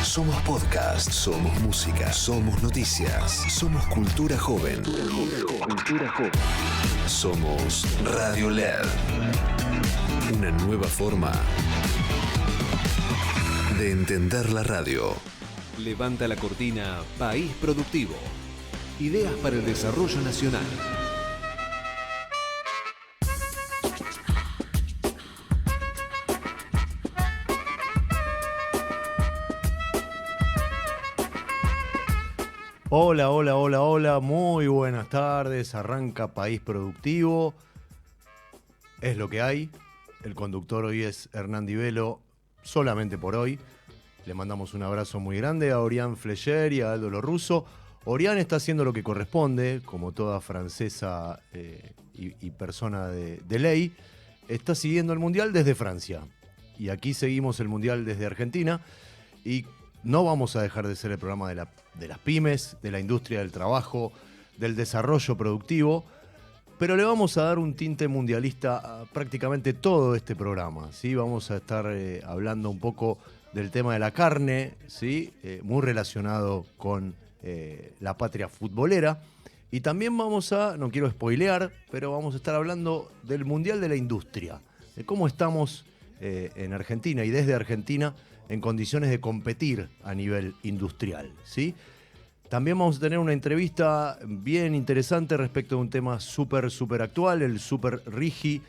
somos podcast, somos música, somos noticias, somos cultura joven. Cultura joven. Somos Radio LED. Una nueva forma de entender la radio. Levanta la cortina País Productivo. Ideas para el desarrollo nacional. Hola, hola, hola, hola, muy buenas tardes, arranca País Productivo, es lo que hay, el conductor hoy es Hernán Di Velo, solamente por hoy, le mandamos un abrazo muy grande a Orián Flecher y a Aldo Lo Russo. Orián está haciendo lo que corresponde, como toda francesa y persona de ley, está siguiendo el Mundial desde Francia, y aquí seguimos el Mundial desde Argentina, y no vamos a dejar de ser el programa de las pymes, de la industria del trabajo, del desarrollo productivo, pero le vamos a dar un tinte mundialista a prácticamente todo este programa, ¿sí? Vamos a estar hablando un poco del tema de la carne, ¿sí? Muy relacionado con la patria futbolera, y también vamos a, no quiero spoilear, pero vamos a estar hablando del Mundial de la Industria, de cómo estamos en Argentina y desde Argentina en condiciones de competir a nivel industrial, ¿sí? También vamos a tener una entrevista bien interesante respecto de un tema súper actual, el Super RIGI,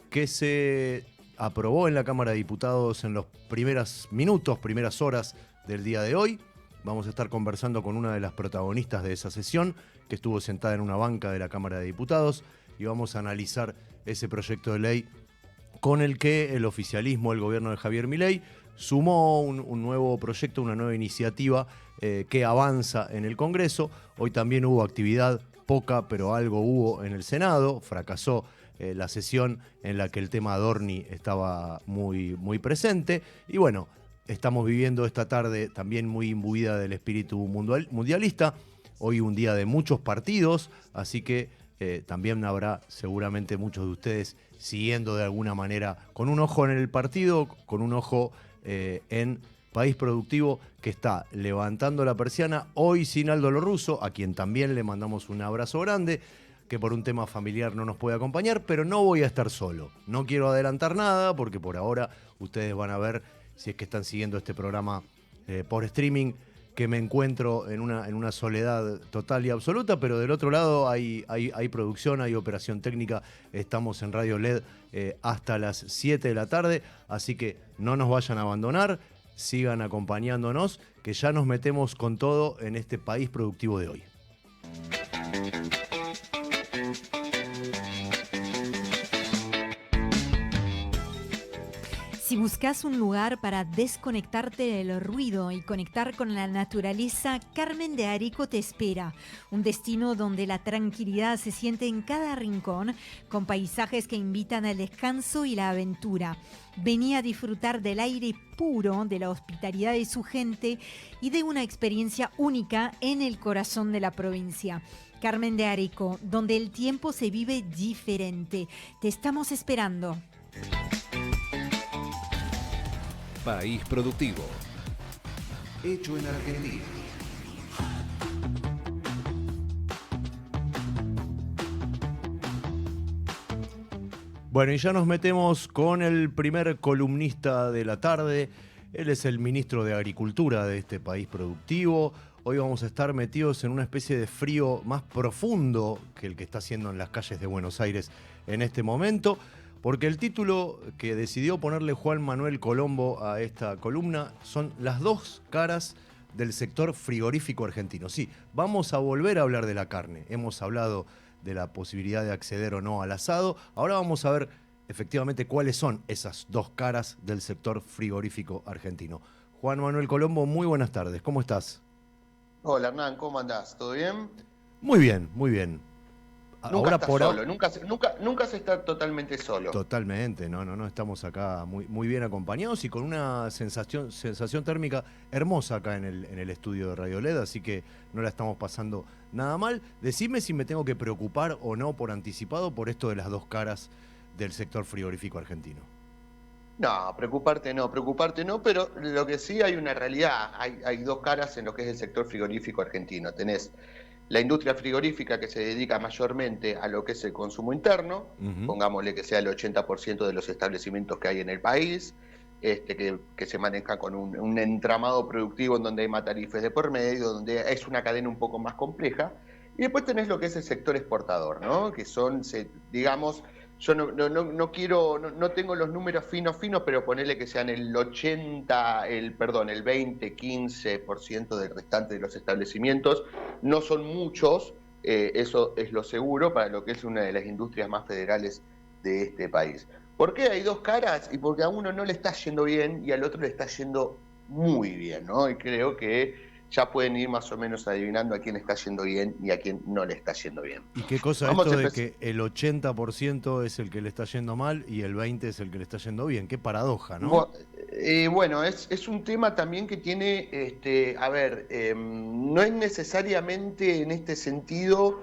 que se aprobó en la Cámara de Diputados en los primeras horas del día de hoy. Vamos a estar conversando con una de las protagonistas de esa sesión, que estuvo sentada en una banca de la Cámara de Diputados, y vamos a analizar ese proyecto de ley con el que el oficialismo, el gobierno de Javier Milei, sumó un nuevo proyecto, una nueva iniciativa que avanza en el Congreso. Hoy también hubo actividad, poca, pero algo hubo en el Senado. Fracasó la sesión en la que el tema Adorni estaba muy presente. Y bueno, estamos viviendo esta tarde también muy imbuida del espíritu mundialista. Hoy un día de muchos partidos, así que también habrá seguramente muchos de ustedes siguiendo de alguna manera, con un ojo en el partido, con un ojo en País Productivo, que está levantando la persiana, hoy sin Aldo Lo Russo, a quien también le mandamos un abrazo grande, que por un tema familiar no nos puede acompañar, pero no voy a estar solo. No quiero adelantar nada, porque por ahora ustedes van a ver, si es que están siguiendo este programa por streaming, que me encuentro en una soledad total y absoluta, pero del otro lado hay producción, hay operación técnica, estamos en Radio LED hasta las 7 de la tarde, así que no nos vayan a abandonar, sigan acompañándonos, que ya nos metemos con todo en este País Productivo de hoy. Si buscas un lugar para desconectarte del ruido y conectar con la naturaleza, Carmen de Arico te espera. Un destino donde la tranquilidad se siente en cada rincón, con paisajes que invitan al descanso y la aventura. Vení a disfrutar del aire puro, de la hospitalidad de su gente y de una experiencia única en el corazón de la provincia. Carmen de Arico, donde el tiempo se vive diferente. Te estamos esperando. País Productivo. Hecho en Argentina. Bueno, y ya nos metemos con el primer columnista de la tarde. Él es el ministro de Agricultura de este País Productivo. Hoy vamos a estar metidos en una especie de frío más profundo que el que está haciendo en las calles de Buenos Aires en este momento, porque el título que decidió ponerle Juan Manuel Colombo a esta columna son las dos caras del sector frigorífico argentino. Sí, vamos a volver a hablar de la carne. Hemos hablado de la posibilidad de acceder o no al asado. Ahora vamos a ver efectivamente cuáles son esas dos caras del sector frigorífico argentino. Juan Manuel Colombo, muy buenas tardes. ¿Cómo estás? Hola Hernán, ¿cómo andás? ¿Todo bien? Muy bien, muy bien. Nunca estás solo, nunca se está totalmente solo. Totalmente, no, estamos acá muy bien acompañados y con una sensación térmica hermosa acá en el estudio de Radio LED, así que no la estamos pasando nada mal. Decime si me tengo que preocupar o no por anticipado por esto de las dos caras del sector frigorífico argentino. No, preocuparte no, pero lo que sí hay una realidad, hay dos caras en lo que es el sector frigorífico argentino. Tenés la industria frigorífica que se dedica mayormente a lo que es el consumo interno, pongámosle que sea el 80% de los establecimientos que hay en el país, que se maneja con un entramado productivo en donde hay matarifes de por medio, donde es una cadena un poco más compleja. Y después tenés lo que es el sector exportador, ¿no? Que son, digamos, yo no tengo los números finos, pero ponerle que sean el 20, 15% del restante de los establecimientos. No son muchos, eso es lo seguro para lo que es una de las industrias más federales de este país. ¿Por qué hay dos caras? Y porque a uno no le está yendo bien y al otro le está yendo muy bien, ¿no? Y creo que ya pueden ir más o menos adivinando a quién está yendo bien y a quién no le está yendo bien. ¿Y qué cosa es esto de que el 80% es el que le está yendo mal y el 20% es el que le está yendo bien? Qué paradoja, ¿no? Bueno, es un tema también que tiene, no es necesariamente en este sentido,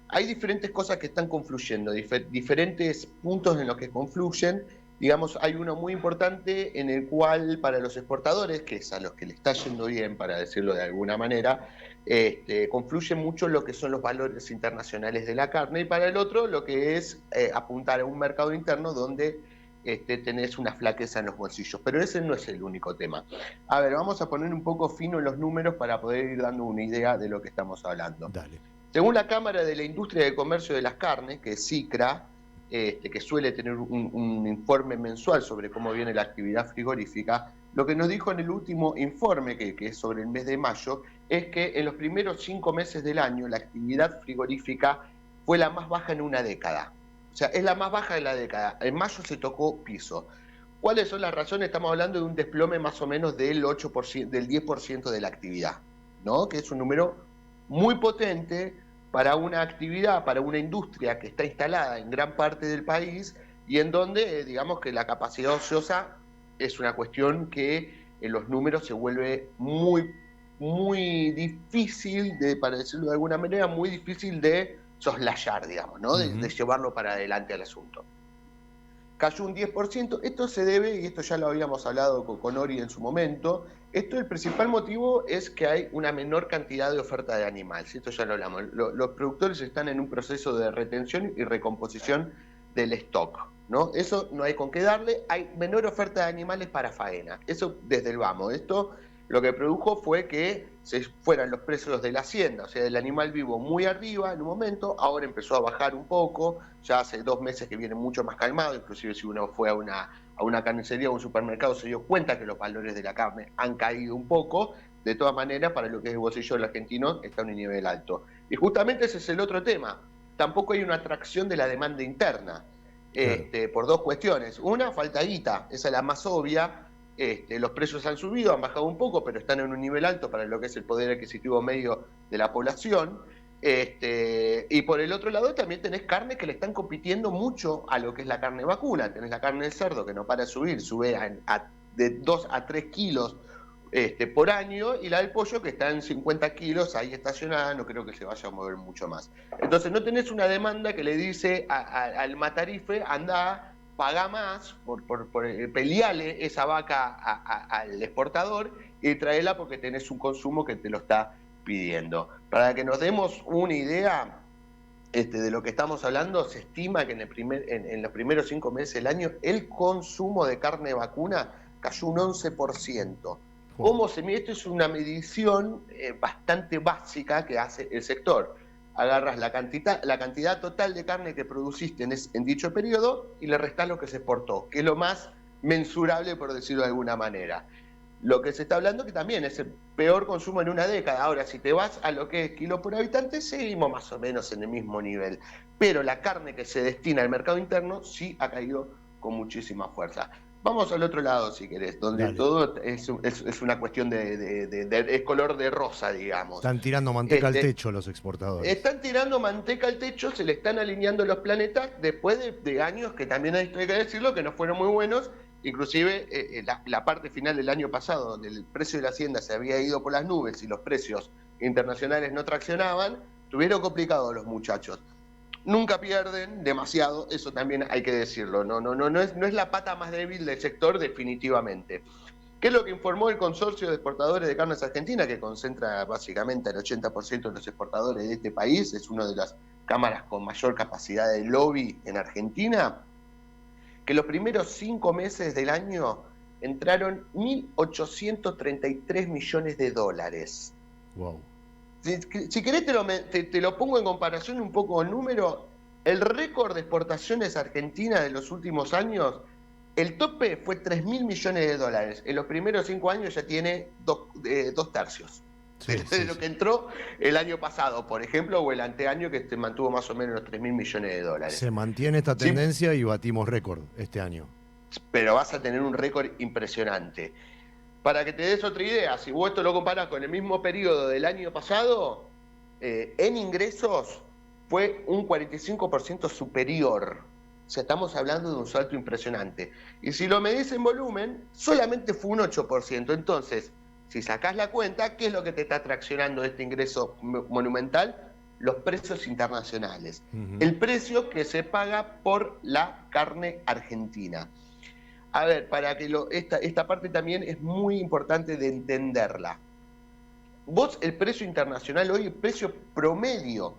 hay diferentes cosas que están confluyendo, diferentes puntos en los que confluyen. Digamos, hay uno muy importante en el cual para los exportadores, que es a los que le está yendo bien, para decirlo de alguna manera, confluye mucho lo que son los valores internacionales de la carne, y para el otro lo que es apuntar a un mercado interno donde tenés una flaqueza en los bolsillos. Pero ese no es el único tema. A ver, vamos a poner un poco fino en los números para poder ir dando una idea de lo que estamos hablando. Dale. Según la Cámara de la Industria de Comercio de las Carnes, que es CICRA, que suele tener un informe mensual sobre cómo viene la actividad frigorífica, lo que nos dijo en el último informe, que es sobre el mes de mayo, es que en los primeros 5 meses del año la actividad frigorífica fue la más baja en una década. O sea, es la más baja de la década. En mayo se tocó piso. ¿Cuáles son las razones? Estamos hablando de un desplome más o menos del 8%, del 10% de la actividad, ¿no? Que es un número muy potente para una actividad, para una industria que está instalada en gran parte del país y en donde, digamos que la capacidad ociosa es una cuestión que en los números se vuelve muy, muy difícil, para decirlo de alguna manera, muy difícil de soslayar, digamos, ¿no? De llevarlo para adelante al asunto. Cayó un 10%, esto se debe, y esto ya lo habíamos hablado con Ori en su momento, el principal motivo es que hay una menor cantidad de oferta de animales, esto ya lo hablamos. Los productores están en un proceso de retención y recomposición del stock, ¿no? Eso no hay con qué darle, hay menor oferta de animales para faena, eso desde el vamos. Esto lo que produjo fue que se fueran los precios de la hacienda, o sea, del animal vivo muy arriba en un momento, ahora empezó a bajar un poco, ya hace 2 meses que viene mucho más calmado, inclusive si uno fue a una carnicería o un supermercado se dio cuenta que los valores de la carne han caído un poco. De todas maneras, para lo que es el bolsillo del argentino está en un nivel alto. Y justamente ese es el otro tema, tampoco hay una atracción de la demanda interna, por dos cuestiones. Una, falta guita, esa es la más obvia. Los precios han subido, han bajado un poco, pero están en un nivel alto para lo que es el poder adquisitivo medio de la población. Y por el otro lado también tenés carne que le están compitiendo mucho a lo que es la carne vacuna. Tenés la carne del cerdo que no para de subir, sube de 2 a 3 kilos por año, y la del pollo que está en 50 kilos ahí estacionada, no creo que se vaya a mover mucho más. Entonces no tenés una demanda que le dice al matarife, anda, paga más, por pelearle esa vaca al exportador y traerla porque tenés un consumo que te lo está pidiendo. Para que nos demos una idea de lo que estamos hablando, se estima que en los primeros 5 meses del año el consumo de carne vacuna cayó un 11%. ¿Cómo se mide? Esto es una medición bastante básica que hace el sector. Agarras la cantidad total de carne que produciste en dicho periodo y le restás lo que se exportó, que es lo más mensurable, por decirlo de alguna manera. Lo que se está hablando que también es el peor consumo en una década. Ahora, si te vas a lo que es kilo por habitante, seguimos más o menos en el mismo nivel. Pero la carne que se destina al mercado interno sí ha caído con muchísima fuerza. Vamos al otro lado, si querés, donde Dale. Todo es una cuestión es color de rosa, digamos. Están tirando manteca al techo los exportadores. Están tirando manteca al techo, se le están alineando los planetas después de años que también hay que decirlo, que no fueron muy buenos. Inclusive la parte final del año pasado, donde el precio de la hacienda se había ido por las nubes y los precios internacionales no traccionaban, tuvieron complicados los muchachos. nunca pierden demasiado, eso también hay que decirlo. No es la pata más débil del sector, definitivamente. ¿Qué es lo que informó el Consorcio de Exportadores de Carnes Argentina, que concentra básicamente el 80% de los exportadores de este país? Es una de las cámaras con mayor capacidad de lobby en Argentina. Que los primeros 5 meses del año entraron 1.833 millones de dólares. Wow. Si querés te lo pongo en comparación un poco en número. El récord de exportaciones argentinas de los últimos años, el tope fue 3.000 millones de dólares. En los primeros 5 años ya tiene 2 tercios. De lo que entró el año pasado, por ejemplo, o el anteaño, que se mantuvo más o menos los 3.000 millones de dólares. Se mantiene esta tendencia y batimos récord este año. Pero vas a tener un récord impresionante. Para que te des otra idea, si vos esto lo comparás con el mismo periodo del año pasado, en ingresos fue un 45% superior. O sea, estamos hablando de un salto impresionante. Y si lo medís en volumen, solamente fue un 8%. Entonces, si sacás la cuenta, ¿qué es lo que te está traccionando este ingreso monumental? Los precios internacionales. El precio que se paga por la carne argentina. A ver, para que esta parte también es muy importante de entenderla. Vos, el precio internacional hoy, el precio promedio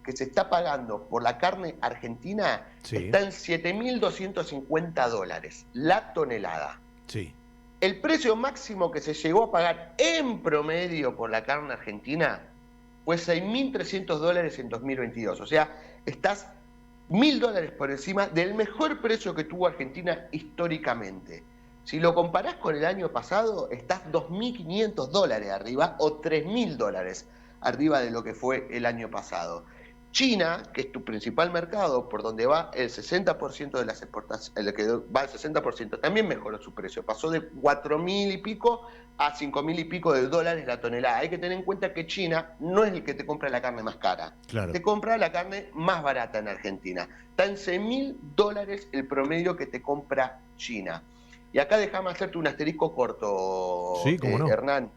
que se está pagando por la carne argentina, está en $7.250 la tonelada. Sí. El precio máximo que se llegó a pagar en promedio por la carne argentina fue $6.300 en 2022. O sea, estás $1.000 por encima del mejor precio que tuvo Argentina históricamente. Si lo comparás con el año pasado, estás $2.500 arriba o $3.000 arriba de lo que fue el año pasado. China, que es tu principal mercado, por donde va el 60% de las exportaciones, el que va el 60%, también mejoró su precio. Pasó de 4.000 y pico a 5.000 y pico de dólares la tonelada. Hay que tener en cuenta que China no es el que te compra la carne más cara. Claro. Te compra la carne más barata en Argentina. Está en $6.000 el promedio que te compra China. Y acá déjame hacerte un asterisco corto, sí, cómo no. Hernán.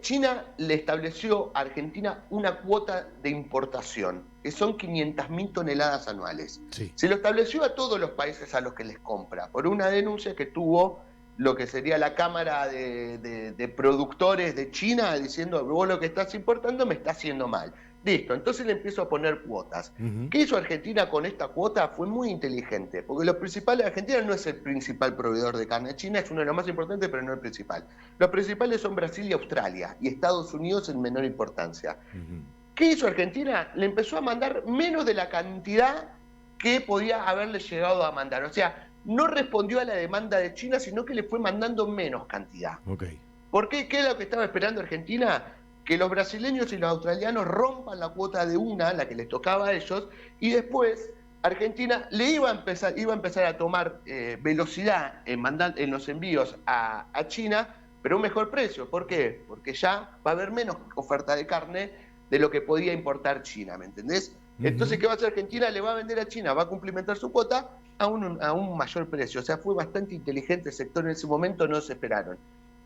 China le estableció a Argentina una cuota de importación, que son 500.000 toneladas anuales. Sí. Se lo estableció a todos los países a los que les compra, por una denuncia que tuvo lo que sería la Cámara de Productores de China, diciendo, vos lo que estás importando me está haciendo mal. Listo, entonces le empiezo a poner cuotas. ¿Qué hizo Argentina con esta cuota? Fue muy inteligente, porque lo principal, Argentina no es el principal proveedor de carne. China es uno de los más importantes, pero no el principal. Los principales son Brasil y Australia, y Estados Unidos en menor importancia. ¿Qué hizo Argentina? Le empezó a mandar menos de la cantidad que podía haberle llegado a mandar. O sea, no respondió a la demanda de China, sino que le fue mandando menos cantidad. Okay. ¿Por qué? ¿Qué es lo que estaba esperando Argentina? Que los brasileños y los australianos rompan la cuota de la que les tocaba a ellos, y después Argentina le iba a empezar a tomar velocidad en los envíos a China, pero a un mejor precio. ¿Por qué? Porque ya va a haber menos oferta de carne de lo que podía importar China, ¿me entendés? Entonces, ¿qué va a hacer Argentina? Le va a vender a China, va a cumplimentar su cuota a un mayor precio. O sea, fue bastante inteligente el sector en ese momento, no se esperaron.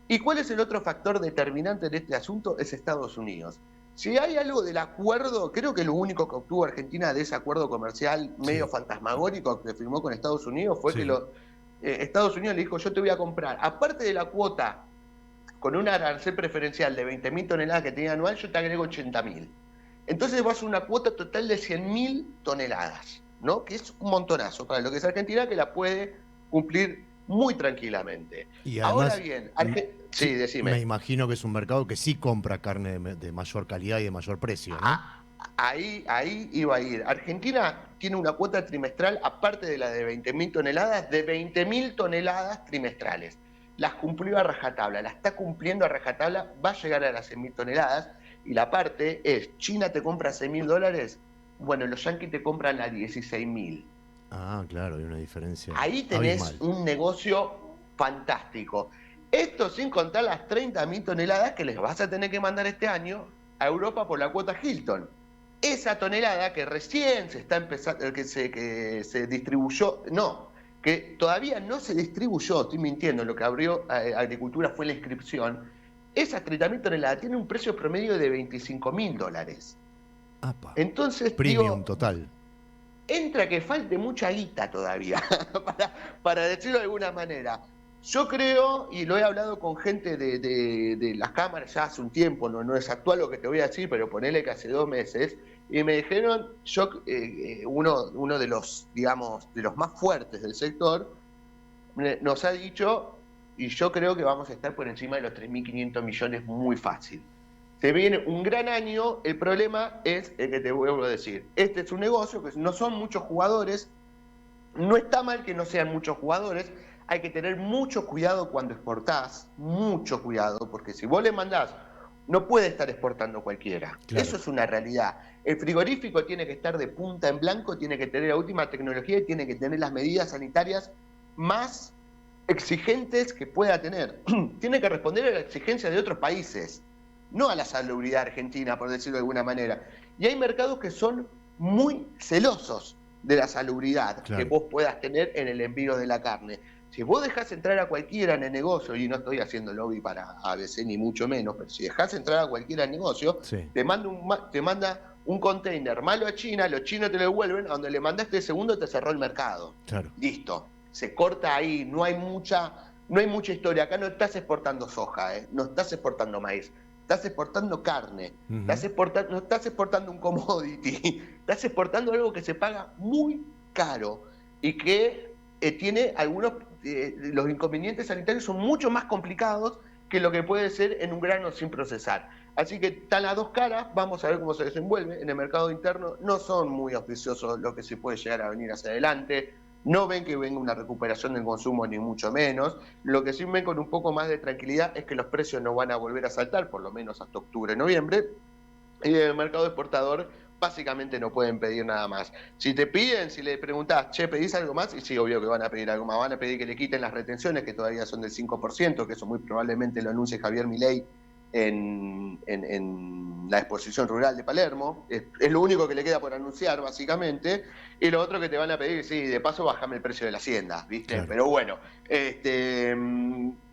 ¿Y cuál es el otro factor determinante en este asunto? Es Estados Unidos. Si hay algo del acuerdo, creo que lo único que obtuvo Argentina de ese acuerdo comercial medio fantasmagórico que firmó con Estados Unidos fue que Estados Unidos le dijo, yo te voy a comprar, aparte de la cuota, con un arancel preferencial de 20.000 toneladas que tenía anual, yo te agrego 80.000. Entonces vas a una cuota total de 100.000 toneladas, ¿no? Que es un montonazo para lo que es Argentina, que la puede cumplir muy tranquilamente. Y además, ahora bien, sí, decime. Me imagino que es un mercado que sí compra carne de mayor calidad y de mayor precio, ¿no? Ahí iba a ir. Argentina tiene una cuota trimestral, aparte de la de 20.000 toneladas, de 20.000 toneladas trimestrales. Las cumplió a rajatabla, la está cumpliendo a rajatabla, va a llegar a las 100.000 toneladas, y la parte es, China te compra $6.000, bueno, los yanquis te compran a 16.000. Ah, claro, hay una diferencia. Ahí tenés abismal. un negocio fantástico. Esto sin contar las 30.000 toneladas que les vas a tener que mandar este año a Europa por la cuota Hilton. Esa tonelada que recién se está empezando, que se distribuyó, que todavía no se distribuyó, estoy mintiendo, lo que abrió Agricultura fue la inscripción. Esas 30.000 toneladas tienen un precio promedio de $25.000. Apa. Entonces, Premium digo, total. entra que falte mucha guita todavía, para decirlo de alguna manera. Yo creo, y lo he hablado con gente de las cámaras ya hace un tiempo, no es actual lo que te voy a decir, pero ponele que hace 2 meses, y me dijeron, uno de los, digamos, de los más fuertes del sector, nos ha dicho, y yo creo que vamos a estar por encima de los 3.500 millones muy fácil. Se viene un gran año, el problema es el que te vuelvo a decir. Este es un negocio que no son muchos jugadores, no está mal que no sean muchos jugadores, hay que tener mucho cuidado cuando exportás, mucho cuidado, porque si vos le mandás, no puede estar exportando cualquiera. Claro. Eso es una realidad. El frigorífico tiene que estar de punta en blanco, tiene que tener la última tecnología y tiene que tener las medidas sanitarias más exigentes que pueda tener. Tiene que responder a la exigencia de otros países, no a la salubridad argentina, por decirlo de alguna manera. Y hay mercados que son muy celosos de la salubridad que vos puedas tener en el envío de la carne. Si vos dejás entrar a cualquiera en el negocio, y no estoy haciendo lobby para ABC ni mucho menos, pero si dejás entrar a cualquiera en el negocio, te manda un container malo a China, los chinos te lo devuelven, a donde le mandaste el segundo te cerró el mercado. Claro. Listo. Se corta ahí, no hay mucha historia. Acá no estás exportando soja, no estás exportando maíz. Estás exportando carne, no estás exportando un commodity, estás exportando algo que se paga muy caro y que tiene algunos, los inconvenientes sanitarios son mucho más complicados que lo que puede ser en un grano sin procesar. Así que están las dos caras, vamos a ver cómo se desenvuelve. En el mercado interno no son muy auspiciosos lo que se puede llegar a venir hacia adelante. No ven que venga una recuperación del consumo, ni mucho menos. Lo que sí ven con un poco más de tranquilidad es que los precios no van a volver a saltar, por lo menos hasta octubre, noviembre. Y en el mercado exportador básicamente no pueden pedir nada más. Si te piden, si le preguntás, che, ¿pedís algo más? Y sí, obvio que van a pedir algo más. Van a pedir que le quiten las retenciones, que todavía son del 5%, que eso muy probablemente lo anuncie Javier Milei en la exposición rural de Palermo. Es lo único que le queda por anunciar, básicamente. Y lo otro que te van a pedir, sí, de paso bajame el precio de la hacienda, ¿viste? Claro. Pero bueno,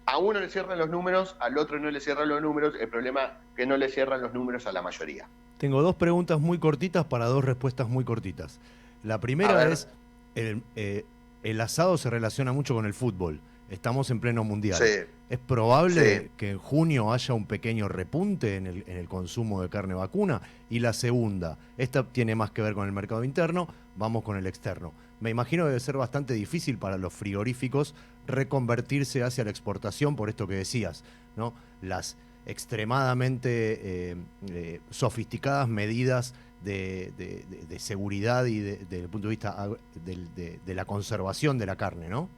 a uno le cierran los números, al otro no le cierran los números. El problema es que no le cierran los números a la mayoría. Tengo 2 preguntas muy cortitas para 2 respuestas muy cortitas. La primera es, el asado se relaciona mucho con el fútbol. Estamos en pleno mundial. Sí. ¿Es probable que en junio haya un pequeño repunte en el consumo de carne vacuna? Y la segunda, esta tiene más que ver con el mercado interno, vamos con el externo. Me imagino que debe ser bastante difícil para los frigoríficos reconvertirse hacia la exportación por esto que decías, ¿no? Las extremadamente sofisticadas medidas de seguridad y desde el punto de vista de la conservación de la carne, ¿no?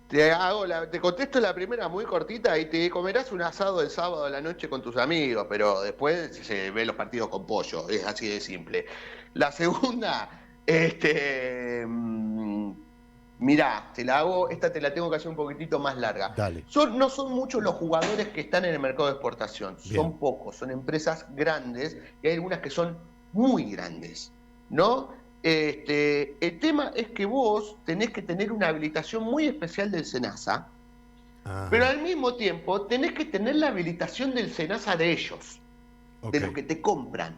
Te contesto la primera muy cortita y te comerás un asado el sábado a la noche con tus amigos, pero después se ven los partidos con pollo, es así de simple. La segunda, mirá, esta te la tengo que hacer un poquitito más larga. Dale. No son muchos los jugadores que están en el mercado de exportación, son pocos, son empresas grandes y hay algunas que son muy grandes, ¿no? El tema es que vos tenés que tener una habilitación muy especial del SENASA, pero al mismo tiempo tenés que tener la habilitación del SENASA de ellos, de los que te compran.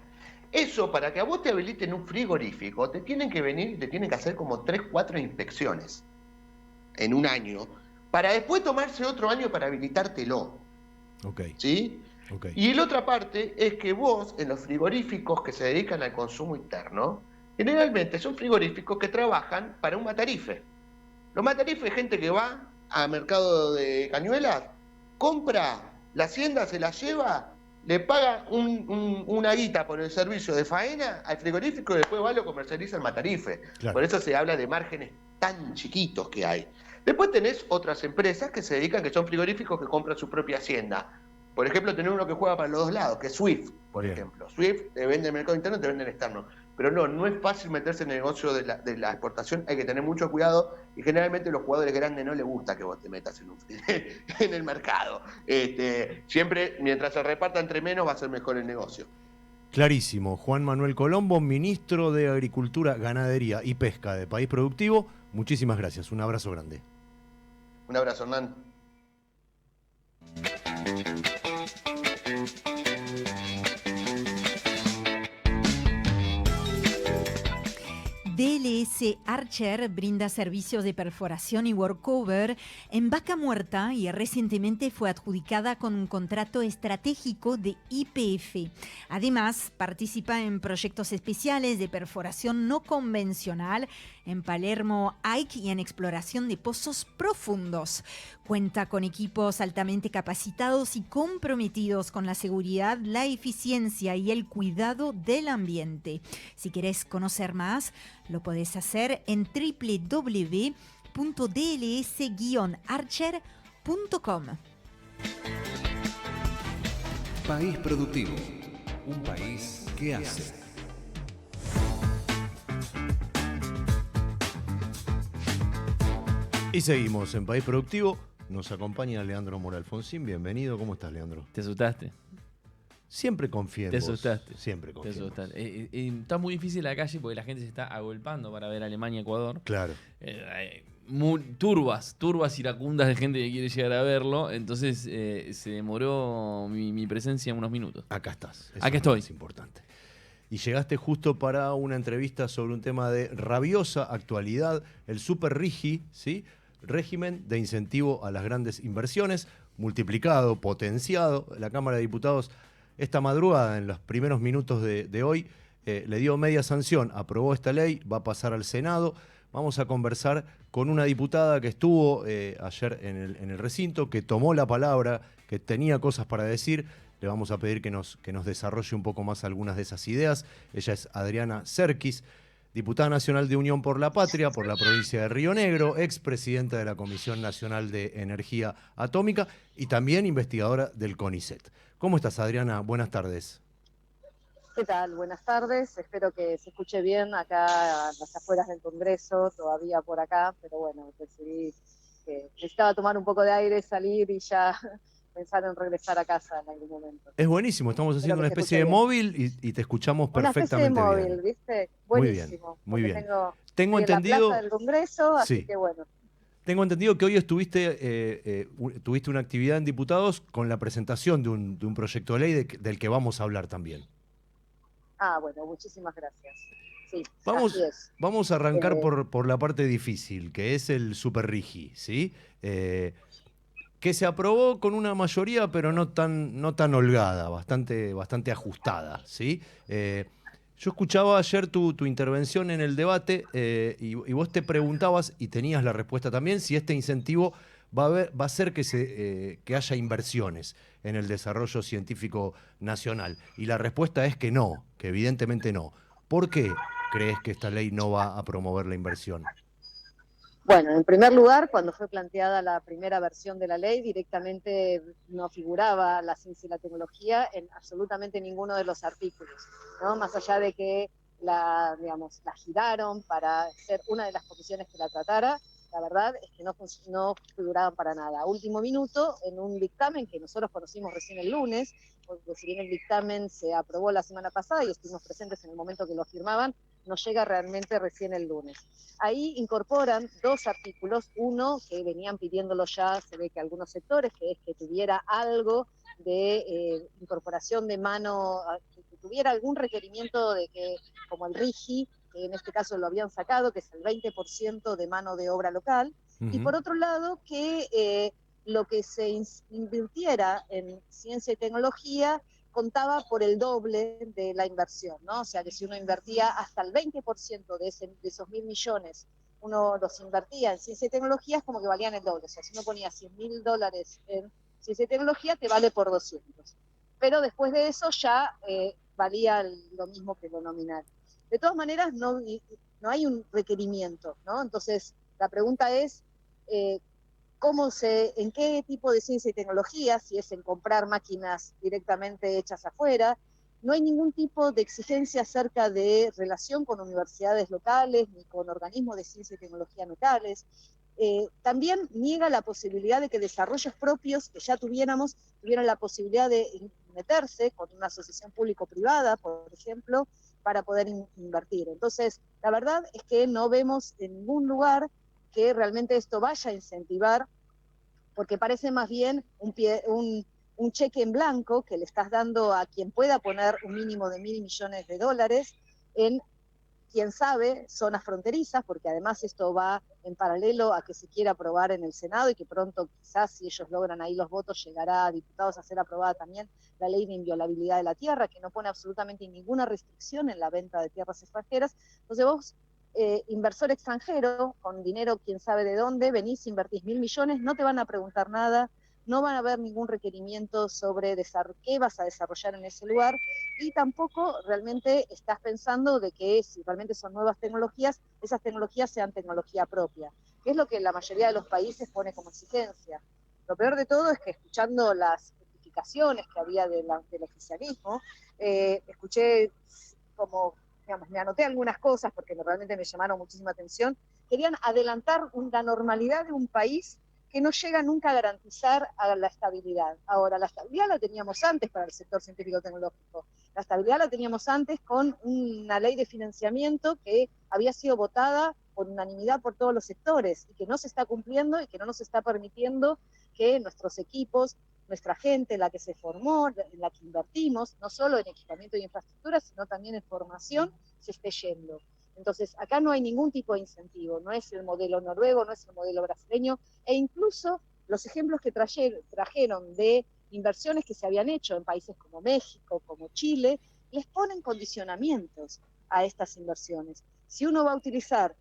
Eso, para que a vos te habiliten un frigorífico, te tienen que venir y te tienen que hacer como 3, 4 inspecciones en un año, para después tomarse otro año para habilitártelo. ¿Sí? Y la otra parte es que vos, en los frigoríficos que se dedican al consumo interno, generalmente son frigoríficos que trabajan para un matarife. Los matarifes es gente que va al mercado de Cañuelas, compra la hacienda, se la lleva, le paga una guita por el servicio de faena al frigorífico y después va y lo comercializa al matarife. Claro. Por eso se habla de márgenes tan chiquitos que hay. Después tenés otras empresas que se dedican, que son frigoríficos que compran su propia hacienda. Por ejemplo, tenés uno que juega para los dos lados, que es Swift, por ejemplo. Swift te vende el mercado interno y te vende el externo. Pero no es fácil meterse en el negocio de la exportación, hay que tener mucho cuidado y generalmente a los jugadores grandes no les gusta que vos te metas en el mercado. Siempre, mientras se reparta entre menos, va a ser mejor el negocio. Clarísimo. Juan Manuel Colombo, ministro de Agricultura, Ganadería y Pesca de País Productivo, muchísimas gracias. Un abrazo grande. Un abrazo, Hernán. DLS Archer brinda servicios de perforación y workover en Vaca Muerta y recientemente fue adjudicada con un contrato estratégico de YPF. Además, participa en proyectos especiales de perforación no convencional en Palermo, Ike y en exploración de pozos profundos. Cuenta con equipos altamente capacitados y comprometidos con la seguridad, la eficiencia y el cuidado del ambiente. Si querés conocer más, lo podés hacer en www.dls-archer.com. País Productivo, un país que hace. Y seguimos en País Productivo. Nos acompaña Leandro Mora Alfonsín. Bienvenido. ¿Cómo estás, Leandro? ¿Te asustaste? Siempre confío en Te vos. asustaste. Siempre confío. Te asustaste. Está muy difícil la calle porque la gente se está agolpando para ver Alemania-Ecuador. Claro. Turbas iracundas de gente que quiere llegar a verlo. Entonces se demoró mi presencia unos minutos. Acá estás. Acá estoy. Es importante. Y llegaste justo para una entrevista sobre un tema de rabiosa actualidad, el Super RIGI, ¿sí? Régimen de incentivo a las grandes inversiones, multiplicado, potenciado. La Cámara de Diputados esta madrugada, en los primeros minutos de hoy, le dio media sanción, aprobó esta ley, va a pasar al Senado. Vamos a conversar con una diputada que estuvo ayer en el recinto, que tomó la palabra, que tenía cosas para decir. Le vamos a pedir que nos desarrolle un poco más algunas de esas ideas. Ella es Adriana Serkis, diputada nacional de Unión por la Patria, por la provincia de Río Negro, expresidenta de la Comisión Nacional de Energía Atómica y también investigadora del CONICET. ¿Cómo estás, Adriana? Buenas tardes. ¿Qué tal? Buenas tardes. Espero que se escuche bien acá a las afueras del Congreso, todavía por acá, pero bueno, decidí que necesitaba tomar un poco de aire, salir y ya pensar en regresar a casa en algún momento. Es buenísimo, estamos haciendo una especie de móvil y te escuchamos perfectamente bien. Una especie de móvil, ¿viste? Buenísimo. Muy bien. Tengo entendido en la plaza del Congreso, sí. Así que bueno. Tengo entendido que hoy tuviste una actividad en diputados con la presentación de un proyecto de ley del que vamos a hablar también. Ah, bueno, muchísimas gracias. Sí, vamos a arrancar por la parte difícil, que es el Super RIGI, ¿sí? Que se aprobó con una mayoría, pero no tan holgada, bastante ajustada, ¿sí? Yo escuchaba ayer tu intervención en el debate y vos te preguntabas, y tenías la respuesta también, si este incentivo va a hacer que haya inversiones en el desarrollo científico nacional. Y la respuesta es que no, que evidentemente no. ¿Por qué crees que esta ley no va a promover la inversión? Bueno, en primer lugar, cuando fue planteada la primera versión de la ley, directamente no figuraba la ciencia y la tecnología en absolutamente ninguno de los artículos, ¿no? Más allá de que la giraron para ser una de las comisiones que la tratara, la verdad es que no figuraban para nada. A último minuto, en un dictamen que nosotros conocimos recién el lunes, porque si bien el dictamen se aprobó la semana pasada y estuvimos presentes en el momento que lo firmaban, nos llega realmente recién el lunes. Ahí incorporan 2 artículos, uno que venían pidiéndolo ya, se ve que algunos sectores, que es que tuviera algo de incorporación de mano, que tuviera algún requerimiento de que, como el RIGI, que en este caso lo habían sacado, que es el 20% de mano de obra local, y por otro lado que lo que se invirtiera en ciencia y tecnología contaba por el doble de la inversión, ¿no? O sea, que si uno invertía hasta el 20% de esos 1.000 millones, uno los invertía en ciencia y tecnología, es como que valían el doble. O sea, si uno ponía $100.000 en ciencia y tecnología, te vale por 200. Pero después de eso ya valía lo mismo que lo nominal. De todas maneras, no hay un requerimiento, ¿no? Entonces, la pregunta es, en qué tipo de ciencia y tecnología, si es en comprar máquinas directamente hechas afuera. No hay ningún tipo de exigencia acerca de relación con universidades locales ni con organismos de ciencia y tecnología locales. También niega la posibilidad de que desarrollos propios que ya tuvieran la posibilidad de meterse con una asociación público-privada, por ejemplo, para poder invertir. Entonces, la verdad es que no vemos en ningún lugar que realmente esto vaya a incentivar, porque parece más bien un cheque en blanco que le estás dando a quien pueda poner un mínimo de $1.000 millones en quién sabe, zonas fronterizas, porque además esto va en paralelo a que se quiera aprobar en el Senado y que pronto quizás si ellos logran ahí los votos llegará a diputados a ser aprobada también la ley de inviolabilidad de la tierra, que no pone absolutamente ninguna restricción en la venta de tierras extranjeras. Entonces vos, inversor extranjero, con dinero quién sabe de dónde, venís, invertís 1.000 millones, no te van a preguntar nada, no van a haber ningún requerimiento sobre qué vas a desarrollar en ese lugar, y tampoco realmente estás pensando de que si realmente son nuevas tecnologías, esas tecnologías sean tecnología propia, que es lo que la mayoría de los países pone como exigencia. Lo peor de todo es que escuchando las justificaciones que había del oficialismo, escuché como, digamos, me anoté algunas cosas porque realmente me llamaron muchísima atención, querían adelantar la normalidad de un país que no llega nunca a garantizar a la estabilidad. Ahora, la estabilidad la teníamos antes para el sector científico-tecnológico. La estabilidad la teníamos antes con una ley de financiamiento que había sido votada por unanimidad por todos los sectores y que no se está cumpliendo y que no nos está permitiendo que nuestros equipos, nuestra gente, la que se formó, en la que invertimos, no solo en equipamiento y infraestructura, sino también en formación, se esté yendo. Entonces, acá no hay ningún tipo de incentivo, no es el modelo noruego, no es el modelo brasileño, e incluso los ejemplos que trajeron de inversiones que se habían hecho en países como México, como Chile, les ponen condicionamientos a estas inversiones. Si uno va a utilizar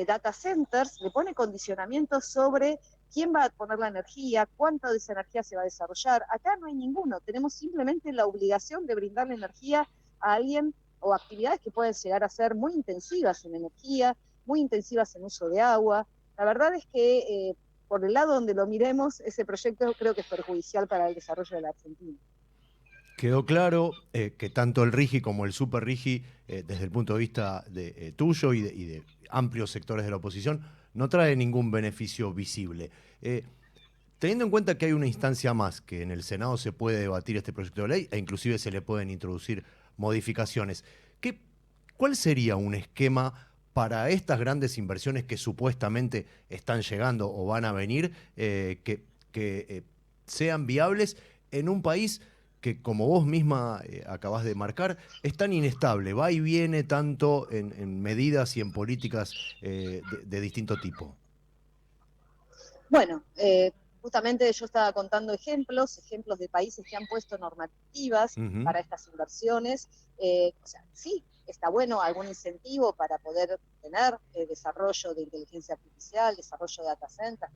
data centers, le pone condicionamientos sobre quién va a poner la energía, cuánta de esa energía se va a desarrollar. Acá no hay ninguno, tenemos simplemente la obligación de brindarle energía a alguien o actividades que pueden llegar a ser muy intensivas en energía, muy intensivas en uso de agua. La verdad es que por el lado donde lo miremos, ese proyecto creo que es perjudicial para el desarrollo de la Argentina. Quedó claro que tanto el RIGI como el Super RIGI, desde el punto de vista tuyo y de amplios sectores de la oposición, no trae ningún beneficio visible. Teniendo en cuenta que hay una instancia más, que en el Senado se puede debatir este proyecto de ley e inclusive se le pueden introducir modificaciones, ¿cuál sería un esquema para estas grandes inversiones que supuestamente están llegando o van a venir, que sean viables en un país que, como vos misma acabás de marcar, es tan inestable, va y viene tanto en medidas y en políticas de distinto tipo? Bueno, justamente yo estaba contando ejemplos de países que han puesto normativas Ujú. para estas inversiones. O sea, sí, está bueno algún incentivo para poder tener desarrollo de inteligencia artificial, desarrollo de data centers,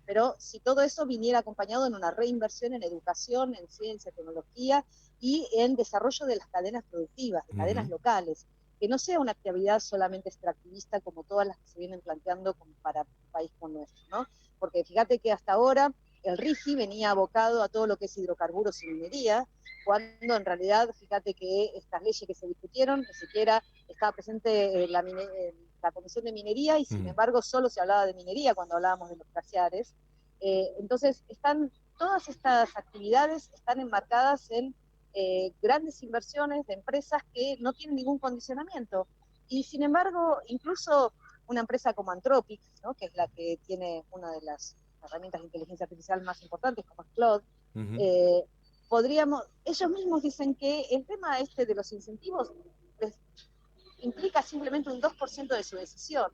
pero si todo eso viniera acompañado en una reinversión en educación, en ciencia, tecnología y en desarrollo de las cadenas productivas, de cadenas Ujú. locales, que no sea una actividad solamente extractivista como todas las que se vienen planteando como para un país como nuestro, ¿no? Porque fíjate que hasta ahora el RIGI venía abocado a todo lo que es hidrocarburos y minería, cuando en realidad, fíjate que estas leyes que se discutieron, ni siquiera estaba presente la Comisión de Minería y sin Ujú. embargo solo se hablaba de minería cuando hablábamos de los glaciares. Entonces, todas estas actividades están enmarcadas en grandes inversiones de empresas que no tienen ningún condicionamiento. Y sin embargo, incluso una empresa como Anthropic, ¿no?, que es la que tiene una de las herramientas de inteligencia artificial más importantes, como es Claude, Ujú. ellos mismos dicen que el tema de los incentivos les implica simplemente un 2% de su decisión,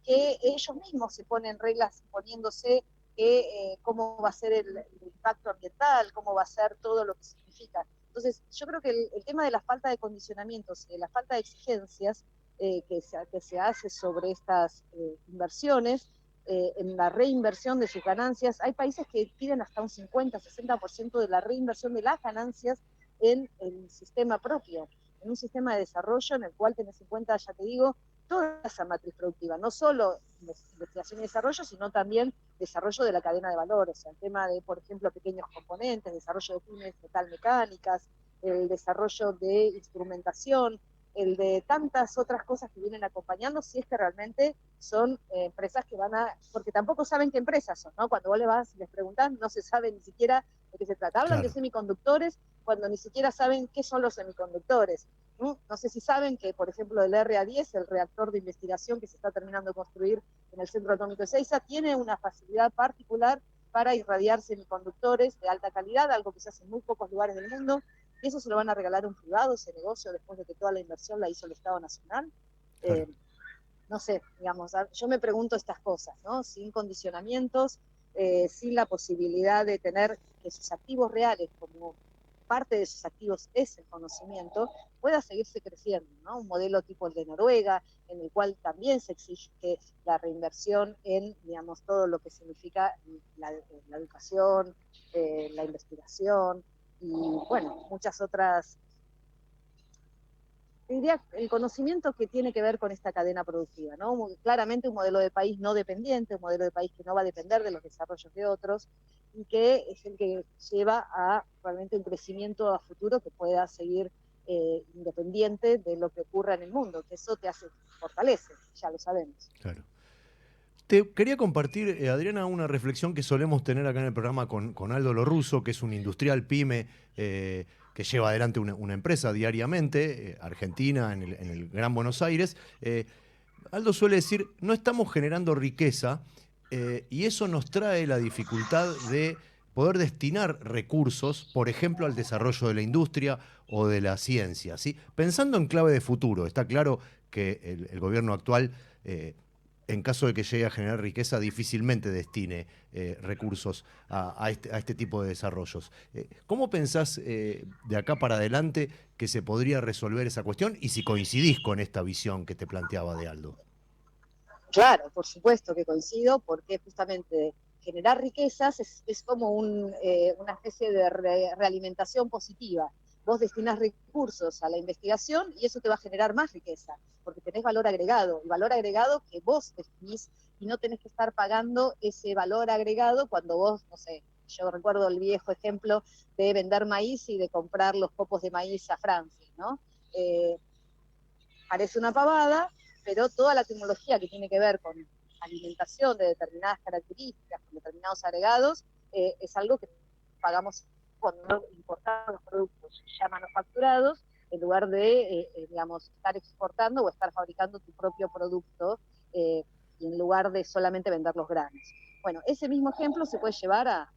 que ellos mismos se ponen reglas imponiéndose cómo va a ser el impacto ambiental, cómo va a ser todo lo que significa. Entonces, yo creo que el tema de la falta de condicionamientos, de la falta de exigencias que se hace sobre estas inversiones, en la reinversión de sus ganancias, hay países que piden hasta un 50-60% de la reinversión de las ganancias en el sistema propio, en un sistema de desarrollo en el cual tenés en cuenta, ya te digo, toda esa matriz productiva, no solo investigación y desarrollo, sino también desarrollo de la cadena de valor, o sea, el tema de, por ejemplo, pequeños componentes, desarrollo de pymes metalmecánicas, el desarrollo de instrumentación, el de tantas otras cosas que vienen acompañando, si es que realmente son empresas que van a, porque tampoco saben qué empresas son, ¿no? Cuando vos les preguntás, no se sabe ni siquiera de qué se trata. Hablan de Claro. semiconductores cuando ni siquiera saben qué son los semiconductores. No sé si saben que, por ejemplo, el RA10, el reactor de investigación que se está terminando de construir en el Centro Atómico de Ezeiza, tiene una facilidad particular para irradiar semiconductores de alta calidad, algo que se hace en muy pocos lugares del mundo, y eso se lo van a regalar a un privado, ese negocio, después de que toda la inversión la hizo el Estado Nacional. Claro. No sé, digamos, yo me pregunto estas cosas, ¿no? Sin condicionamientos, sin la posibilidad de tener que sus activos reales, como parte de sus activos es el conocimiento, pueda seguirse creciendo, ¿no? Un modelo tipo el de Noruega, en el cual también se exige la reinversión en, digamos, todo lo que significa la educación, la investigación y, bueno, muchas otras, diría, el conocimiento que tiene que ver con esta cadena productiva, ¿no? Claramente un modelo de país no dependiente, un modelo de país que no va a depender de los desarrollos de otros y que es el que lleva a realmente un crecimiento a futuro que pueda seguir independiente de lo que ocurra en el mundo, que eso te hace, fortalece, ya lo sabemos. Claro. Te quería compartir, Adriana, una reflexión que solemos tener acá en el programa con Aldo Lorruso, que es un industrial pyme que lleva adelante una empresa diariamente, argentina, en el Gran Buenos Aires. Aldo suele decir, no estamos generando riqueza y eso nos trae la dificultad de poder destinar recursos, por ejemplo, al desarrollo de la industria o de la ciencia, ¿sí? Pensando en clave de futuro, está claro que el gobierno actual, en caso de que llegue a generar riqueza, difícilmente destine recursos a este tipo de desarrollos. ¿Cómo pensás de acá para adelante que se podría resolver esa cuestión y si coincidís con esta visión que te planteaba de Aldo? Claro, por supuesto que coincido, porque justamente generar riquezas es como una especie de realimentación positiva. Vos destinás recursos a la investigación y eso te va a generar más riqueza, porque tenés valor agregado, el valor agregado que vos definís y no tenés que estar pagando ese valor agregado cuando vos, no sé, yo recuerdo el viejo ejemplo de vender maíz y de comprar los copos de maíz a Francia, ¿no? Parece una pavada, pero toda la tecnología que tiene que ver con alimentación de determinadas características, con determinados agregados, es algo que pagamos cuando importamos los productos ya manufacturados, en lugar de, digamos, estar exportando o estar fabricando tu propio producto, y en lugar de solamente vender los granos. Bueno, ese mismo ejemplo se puede llevar a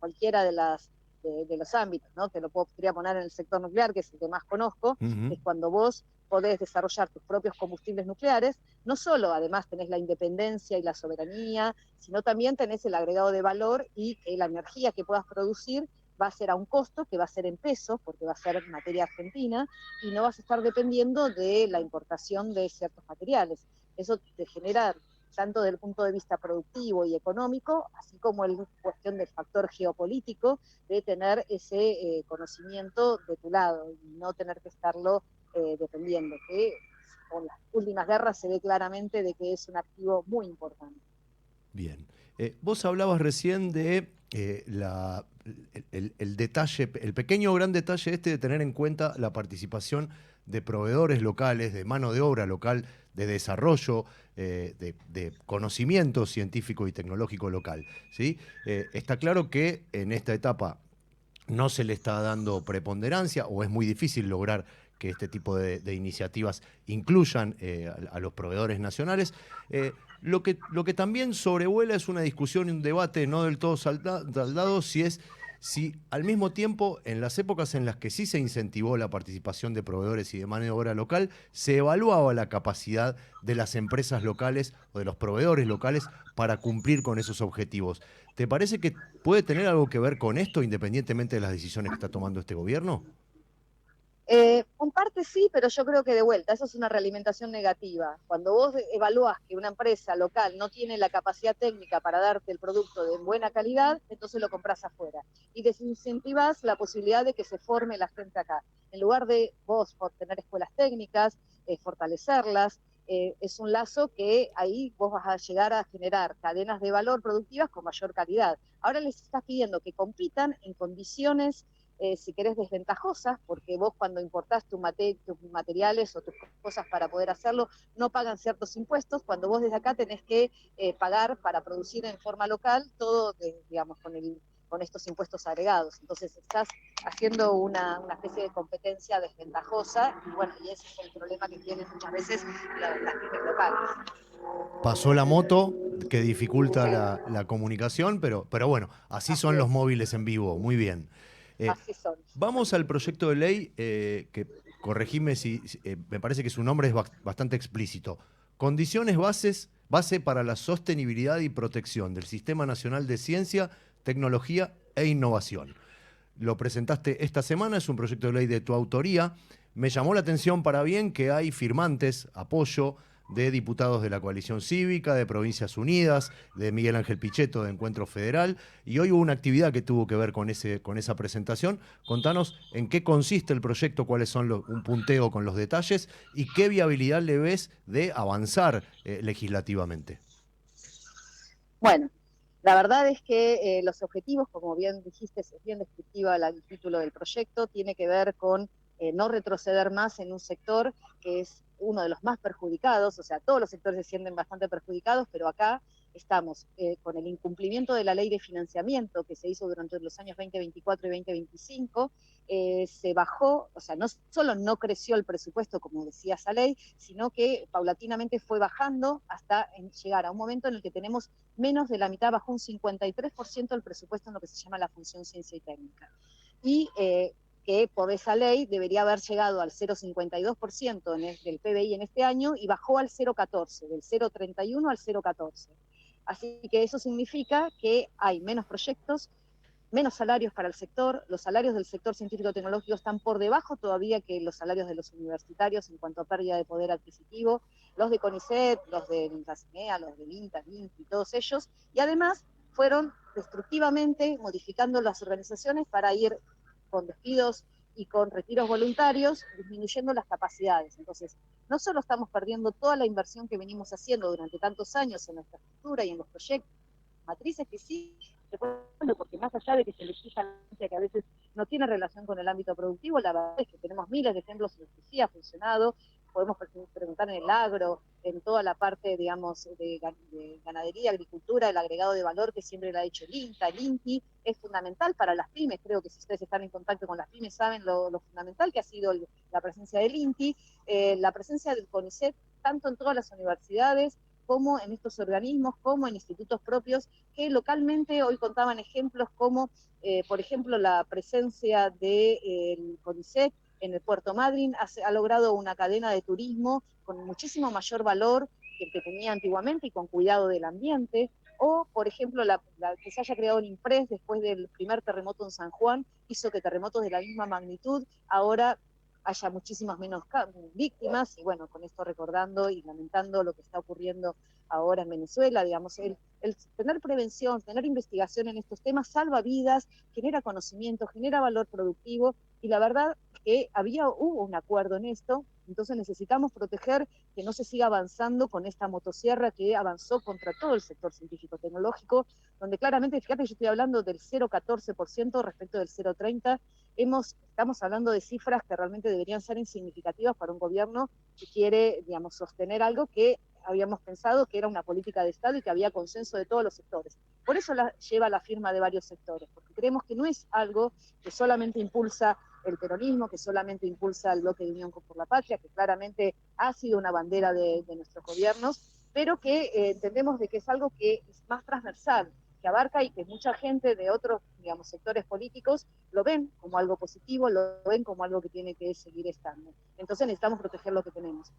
cualquiera de los ámbitos, ¿no? Que lo podría poner en el sector nuclear, que es el que más conozco, que es cuando vos podés desarrollar tus propios combustibles nucleares, no solo además tenés la independencia y la soberanía, sino también tenés el agregado de valor y que la energía que puedas producir va a ser a un costo que va a ser en pesos, porque va a ser materia argentina, y no vas a estar dependiendo de la importación de ciertos materiales. Eso te genera, tanto desde el punto de vista productivo y económico, así como en cuestión del factor geopolítico, de tener ese conocimiento de tu lado y no tener que estarlo dependiendo, que con las últimas guerras se ve claramente de que es un activo muy importante. Bien. Vos hablabas recién de el detalle, el pequeño o gran detalle de tener en cuenta la participación de proveedores locales, de mano de obra local, de desarrollo, de conocimiento científico y tecnológico local, ¿sí? Está claro que en esta etapa no se le está dando preponderancia o es muy difícil lograr que este tipo de iniciativas incluyan a los proveedores nacionales. Lo que también sobrevuela es una discusión y un debate no del todo saldado si al mismo tiempo, en las épocas en las que sí se incentivó la participación de proveedores y de mano de obra local, se evaluaba la capacidad de las empresas locales o de los proveedores locales para cumplir con esos objetivos. ¿Te parece que puede tener algo que ver con esto, independientemente de las decisiones que está tomando este gobierno? En parte sí, pero yo creo que de vuelta, eso es una realimentación negativa. Cuando vos evaluás que una empresa local no tiene la capacidad técnica para darte el producto de buena calidad, entonces lo compras afuera. Y desincentivás la posibilidad de que se forme la gente acá. En lugar de vos por tener escuelas técnicas, fortalecerlas, es un lazo que ahí vos vas a llegar a generar cadenas de valor productivas con mayor calidad. Ahora les estás pidiendo que compitan en condiciones si querés, desventajosas, porque vos cuando importás tus materiales o tus cosas para poder hacerlo, no pagan ciertos impuestos, cuando vos desde acá tenés que pagar para producir en forma local todo, digamos, con estos impuestos agregados. Entonces estás haciendo una especie de competencia desventajosa, y bueno, y ese es el problema que tienen muchas veces las pymes locales. Pasó la moto, que dificulta la comunicación, pero bueno, así son los móviles en vivo, muy bien. Así son. Vamos al proyecto de ley que corregime me parece que su nombre es bastante explícito. Condiciones base para la sostenibilidad y protección del Sistema Nacional de Ciencia, Tecnología e Innovación. Lo presentaste esta semana, es un proyecto de ley de tu autoría. Me llamó la atención para bien que hay firmantes, apoyo de diputados de la Coalición Cívica, de Provincias Unidas, de Miguel Ángel Pichetto de Encuentro Federal, y hoy hubo una actividad que tuvo que ver con esa presentación. Contanos en qué consiste el proyecto, cuáles son un punteo con los detalles y qué viabilidad le ves de avanzar legislativamente. Bueno, la verdad es que los objetivos, como bien dijiste, es bien descriptiva el título del proyecto, tiene que ver con no retroceder más en un sector que es uno de los más perjudicados, o sea, todos los sectores se sienten bastante perjudicados, pero acá estamos con el incumplimiento de la ley de financiamiento que se hizo durante los años 2024 y 2025, se bajó, o sea, no solo no creció el presupuesto, como decía esa ley, sino que paulatinamente fue bajando hasta llegar a un momento en el que tenemos menos de la mitad, bajó un 53% el presupuesto en lo que se llama la función ciencia y técnica. Y que por esa ley debería haber llegado al 0,52% del PBI en este año y bajó al 0,14%, del 0,31 al 0,14%. Así que eso significa que hay menos proyectos, menos salarios para el sector, los salarios del sector científico-tecnológico están por debajo todavía que los salarios de los universitarios en cuanto a pérdida de poder adquisitivo, los de CONICET, los de la CNEA, los del INTA, INTI, todos ellos, y además fueron destructivamente modificando las organizaciones para ir con despidos y con retiros voluntarios, disminuyendo las capacidades. Entonces, no solo estamos perdiendo toda la inversión que venimos haciendo durante tantos años en nuestra estructura y en los proyectos, matrices que sí, porque más allá de que se les fija la ciencia que a veces no tiene relación con el ámbito productivo, la verdad es que tenemos miles de ejemplos en los que sí ha funcionado. Podemos preguntar en el agro, en toda la parte, digamos, de ganadería, agricultura, el agregado de valor que siempre lo ha hecho el INTA, el INTI, es fundamental para las pymes. Creo que si ustedes están en contacto con las pymes saben lo fundamental que ha sido la presencia del INTI, la presencia del CONICET, tanto en todas las universidades, como en estos organismos, como en institutos propios, que localmente hoy contaban ejemplos como, por ejemplo, la presencia del CONICET en el Puerto Madryn ha logrado una cadena de turismo con muchísimo mayor valor que el que tenía antiguamente y con cuidado del ambiente, o, por ejemplo, que se haya creado el IMPRES después del primer terremoto en San Juan, hizo que terremotos de la misma magnitud ahora haya muchísimas menos víctimas, y bueno, con esto recordando y lamentando lo que está ocurriendo ahora en Venezuela, digamos, el tener prevención, tener investigación en estos temas salva vidas, genera conocimiento, genera valor productivo, y la verdad que hubo un acuerdo en esto, entonces necesitamos proteger que no se siga avanzando con esta motosierra que avanzó contra todo el sector científico-tecnológico, donde claramente, fíjate, yo estoy hablando del 0,14% respecto del 0,30%, estamos hablando de cifras que realmente deberían ser insignificativas para un gobierno que quiere, digamos, sostener algo que habíamos pensado que era una política de Estado y que había consenso de todos los sectores. Por eso lleva la firma de varios sectores, porque creemos que no es algo que solamente impulsa el peronismo, que solamente impulsa el bloque de Unión por la Patria, que claramente ha sido una bandera de nuestros gobiernos, pero que entendemos de que es algo que es más transversal, que abarca y que mucha gente de otros, digamos, sectores políticos lo ven como algo positivo, lo ven como algo que tiene que seguir estando. Entonces necesitamos proteger lo que tenemos.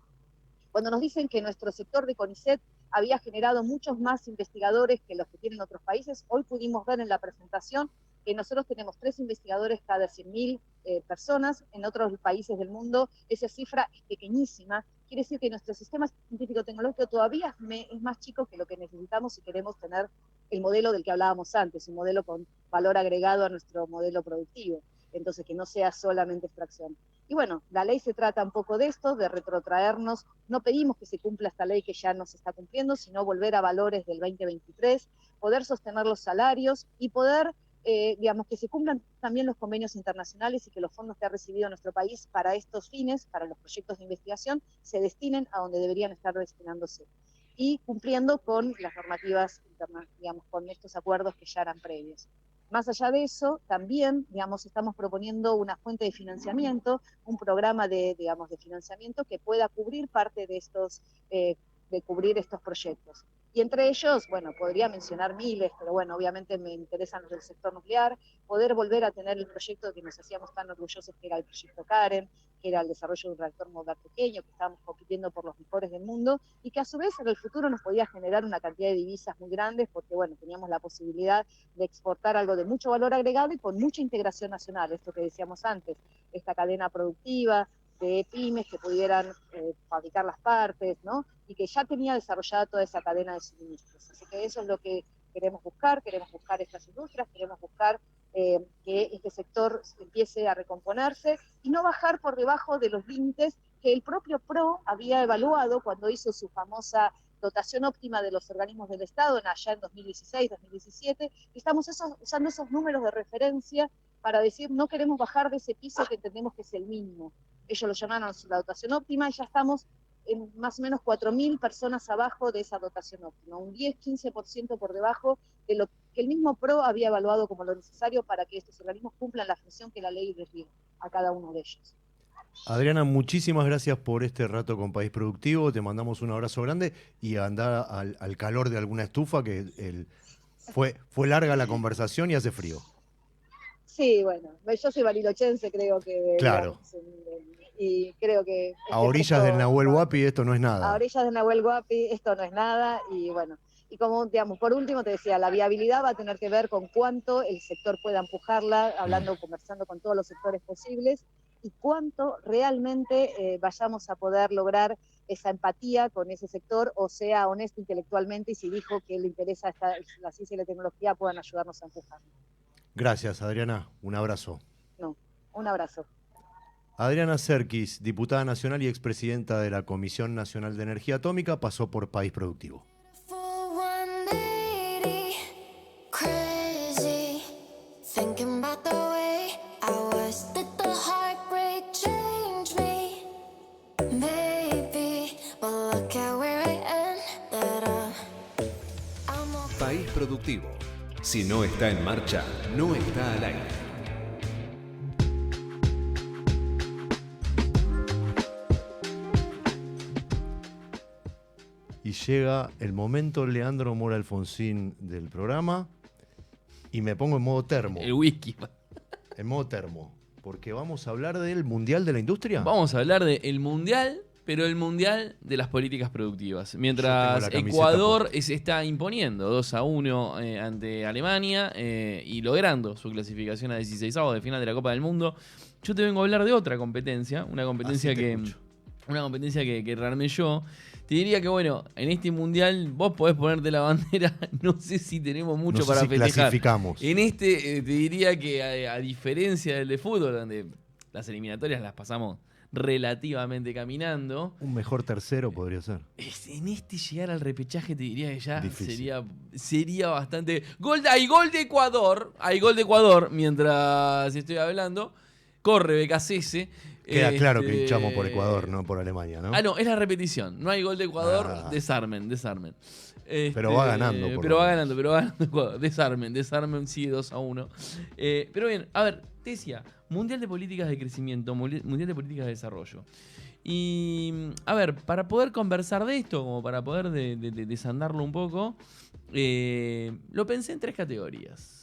Cuando nos dicen que nuestro sector de CONICET había generado muchos más investigadores que los que tienen otros países, hoy pudimos ver en la presentación que nosotros tenemos 3 investigadores cada 100.000 personas, en otros países del mundo esa cifra es pequeñísima, quiere decir que nuestro sistema científico-tecnológico todavía es más chico que lo que necesitamos si queremos tener el modelo del que hablábamos antes, un modelo con valor agregado a nuestro modelo productivo, entonces que no sea solamente extracción. Y bueno, la ley se trata un poco de esto, de retrotraernos, no pedimos que se cumpla esta ley que ya no se está cumpliendo, sino volver a valores del 2023, poder sostener los salarios y poder, digamos, que se cumplan también los convenios internacionales y que los fondos que ha recibido nuestro país para estos fines, para los proyectos de investigación, se destinen a donde deberían estar destinándose. Y cumpliendo con las normativas internas, digamos, con estos acuerdos que ya eran previos. Más allá de eso, también, digamos, estamos proponiendo una fuente de financiamiento, un programa de financiamiento que pueda cubrir parte de cubrir estos proyectos. Y entre ellos, bueno, podría mencionar miles, pero bueno, obviamente me interesan los del sector nuclear, poder volver a tener el proyecto que nos hacíamos tan orgullosos, que era el proyecto Karen, que era el desarrollo de un reactor modular pequeño, que estábamos compitiendo por los mejores del mundo, y que a su vez en el futuro nos podía generar una cantidad de divisas muy grandes, porque bueno, teníamos la posibilidad de exportar algo de mucho valor agregado y con mucha integración nacional, esto que decíamos antes, esta cadena productiva, de pymes que pudieran fabricar las partes, ¿no? Y que ya tenía desarrollada toda esa cadena de suministros. Así que eso es lo que queremos buscar estas industrias, queremos buscar que este sector empiece a recomponerse y no bajar por debajo de los límites que el propio PRO había evaluado cuando hizo su famosa dotación óptima de los organismos del Estado allá en 2016, 2017, y estamos usando esos números de referencia para decir no queremos bajar de ese piso que entendemos que es el mínimo. Ellos lo llamaron la dotación óptima y ya estamos en más o menos 4.000 personas abajo de esa dotación óptima, un 10-15% por debajo de lo que el mismo PRO había evaluado como lo necesario para que estos organismos cumplan la función que la ley les dio a cada uno de ellos. Adriana, muchísimas gracias por este rato con País Productivo. Te mandamos un abrazo grande y anda al calor de alguna estufa, que fue larga la conversación y hace frío. Sí, bueno, yo soy barilochense, creo que... Claro. Y creo que... A orillas del Nahuel Huapi esto no es nada. A orillas del Nahuel Huapi esto no es nada y bueno... Y como, digamos, por último te decía, la viabilidad va a tener que ver con cuánto el sector pueda empujarla, conversando con todos los sectores posibles, y cuánto realmente vayamos a poder lograr esa empatía con ese sector, o sea honesto intelectualmente, y si dijo que le interesa la ciencia y la tecnología, puedan ayudarnos a empujarlo. Gracias, Adriana. Un abrazo. No, un abrazo. Adriana Serkis, diputada nacional y expresidenta de la Comisión Nacional de Energía Atómica, pasó por País Productivo. País Productivo. Si no está en marcha, no está al aire. Y llega el momento Leandro Mora Alfonsín del programa y me pongo en modo termo. El whisky. En modo termo. Porque vamos a hablar del Mundial de la Industria. Vamos a hablar del Mundial, pero el Mundial de las políticas productivas. Mientras Ecuador se está imponiendo 2-1 ante Alemania y logrando su clasificación a 16avos de final de la Copa del Mundo, yo te vengo a hablar de otra competencia, una competencia que rearmé yo. Te diría que, bueno, en este Mundial vos podés ponerte la bandera, no sé si tenemos mucho para festejar. Clasificamos. En te diría que a diferencia del de fútbol, donde las eliminatorias las pasamos relativamente caminando. Un mejor tercero podría ser. En llegar al repechaje te diría que ya sería bastante... Hay gol de Ecuador, mientras estoy hablando. Corre Becasese. Queda claro que hinchamos por Ecuador, no por Alemania, ¿no? No, es la repetición. No hay gol de Ecuador, desarmen. Pero va ganando. Pero va ganando Ecuador. Desarmen, sigue 2-1. Pero bien, a ver, te decía, Mundial de Políticas de Crecimiento, Mundial de Políticas de Desarrollo. Y, a ver, para poder conversar de esto, como para poder desandarlo un poco, lo pensé en 3 categorías.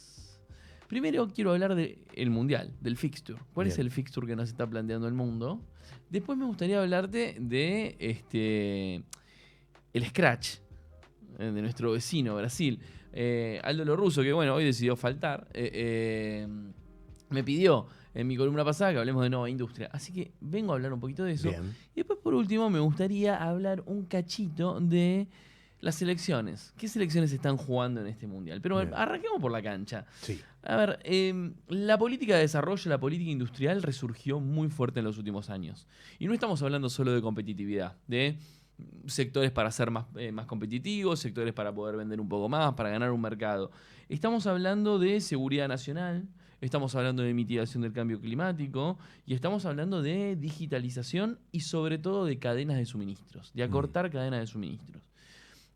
Primero quiero hablar del Mundial, del fixture. ¿Cuál es el fixture que nos está planteando el mundo? Después me gustaría hablarte de el scratch de nuestro vecino Brasil. Aldo Lorusso, que bueno, hoy decidió faltar, me pidió en mi columna pasada que hablemos de nueva industria. Así que vengo a hablar un poquito de eso. Bien. Y después, por último, me gustaría hablar un cachito de las selecciones. ¿Qué selecciones están jugando en este Mundial? Pero Bien. Arranquemos por la cancha. Sí. A ver, la política de desarrollo, la política industrial resurgió muy fuerte en los últimos años. Y no estamos hablando solo de competitividad, de sectores para ser más competitivos, sectores para poder vender un poco más, para ganar un mercado. Estamos hablando de seguridad nacional, estamos hablando de mitigación del cambio climático y estamos hablando de digitalización y sobre todo de cadenas de suministros, de acortar cadenas de suministros.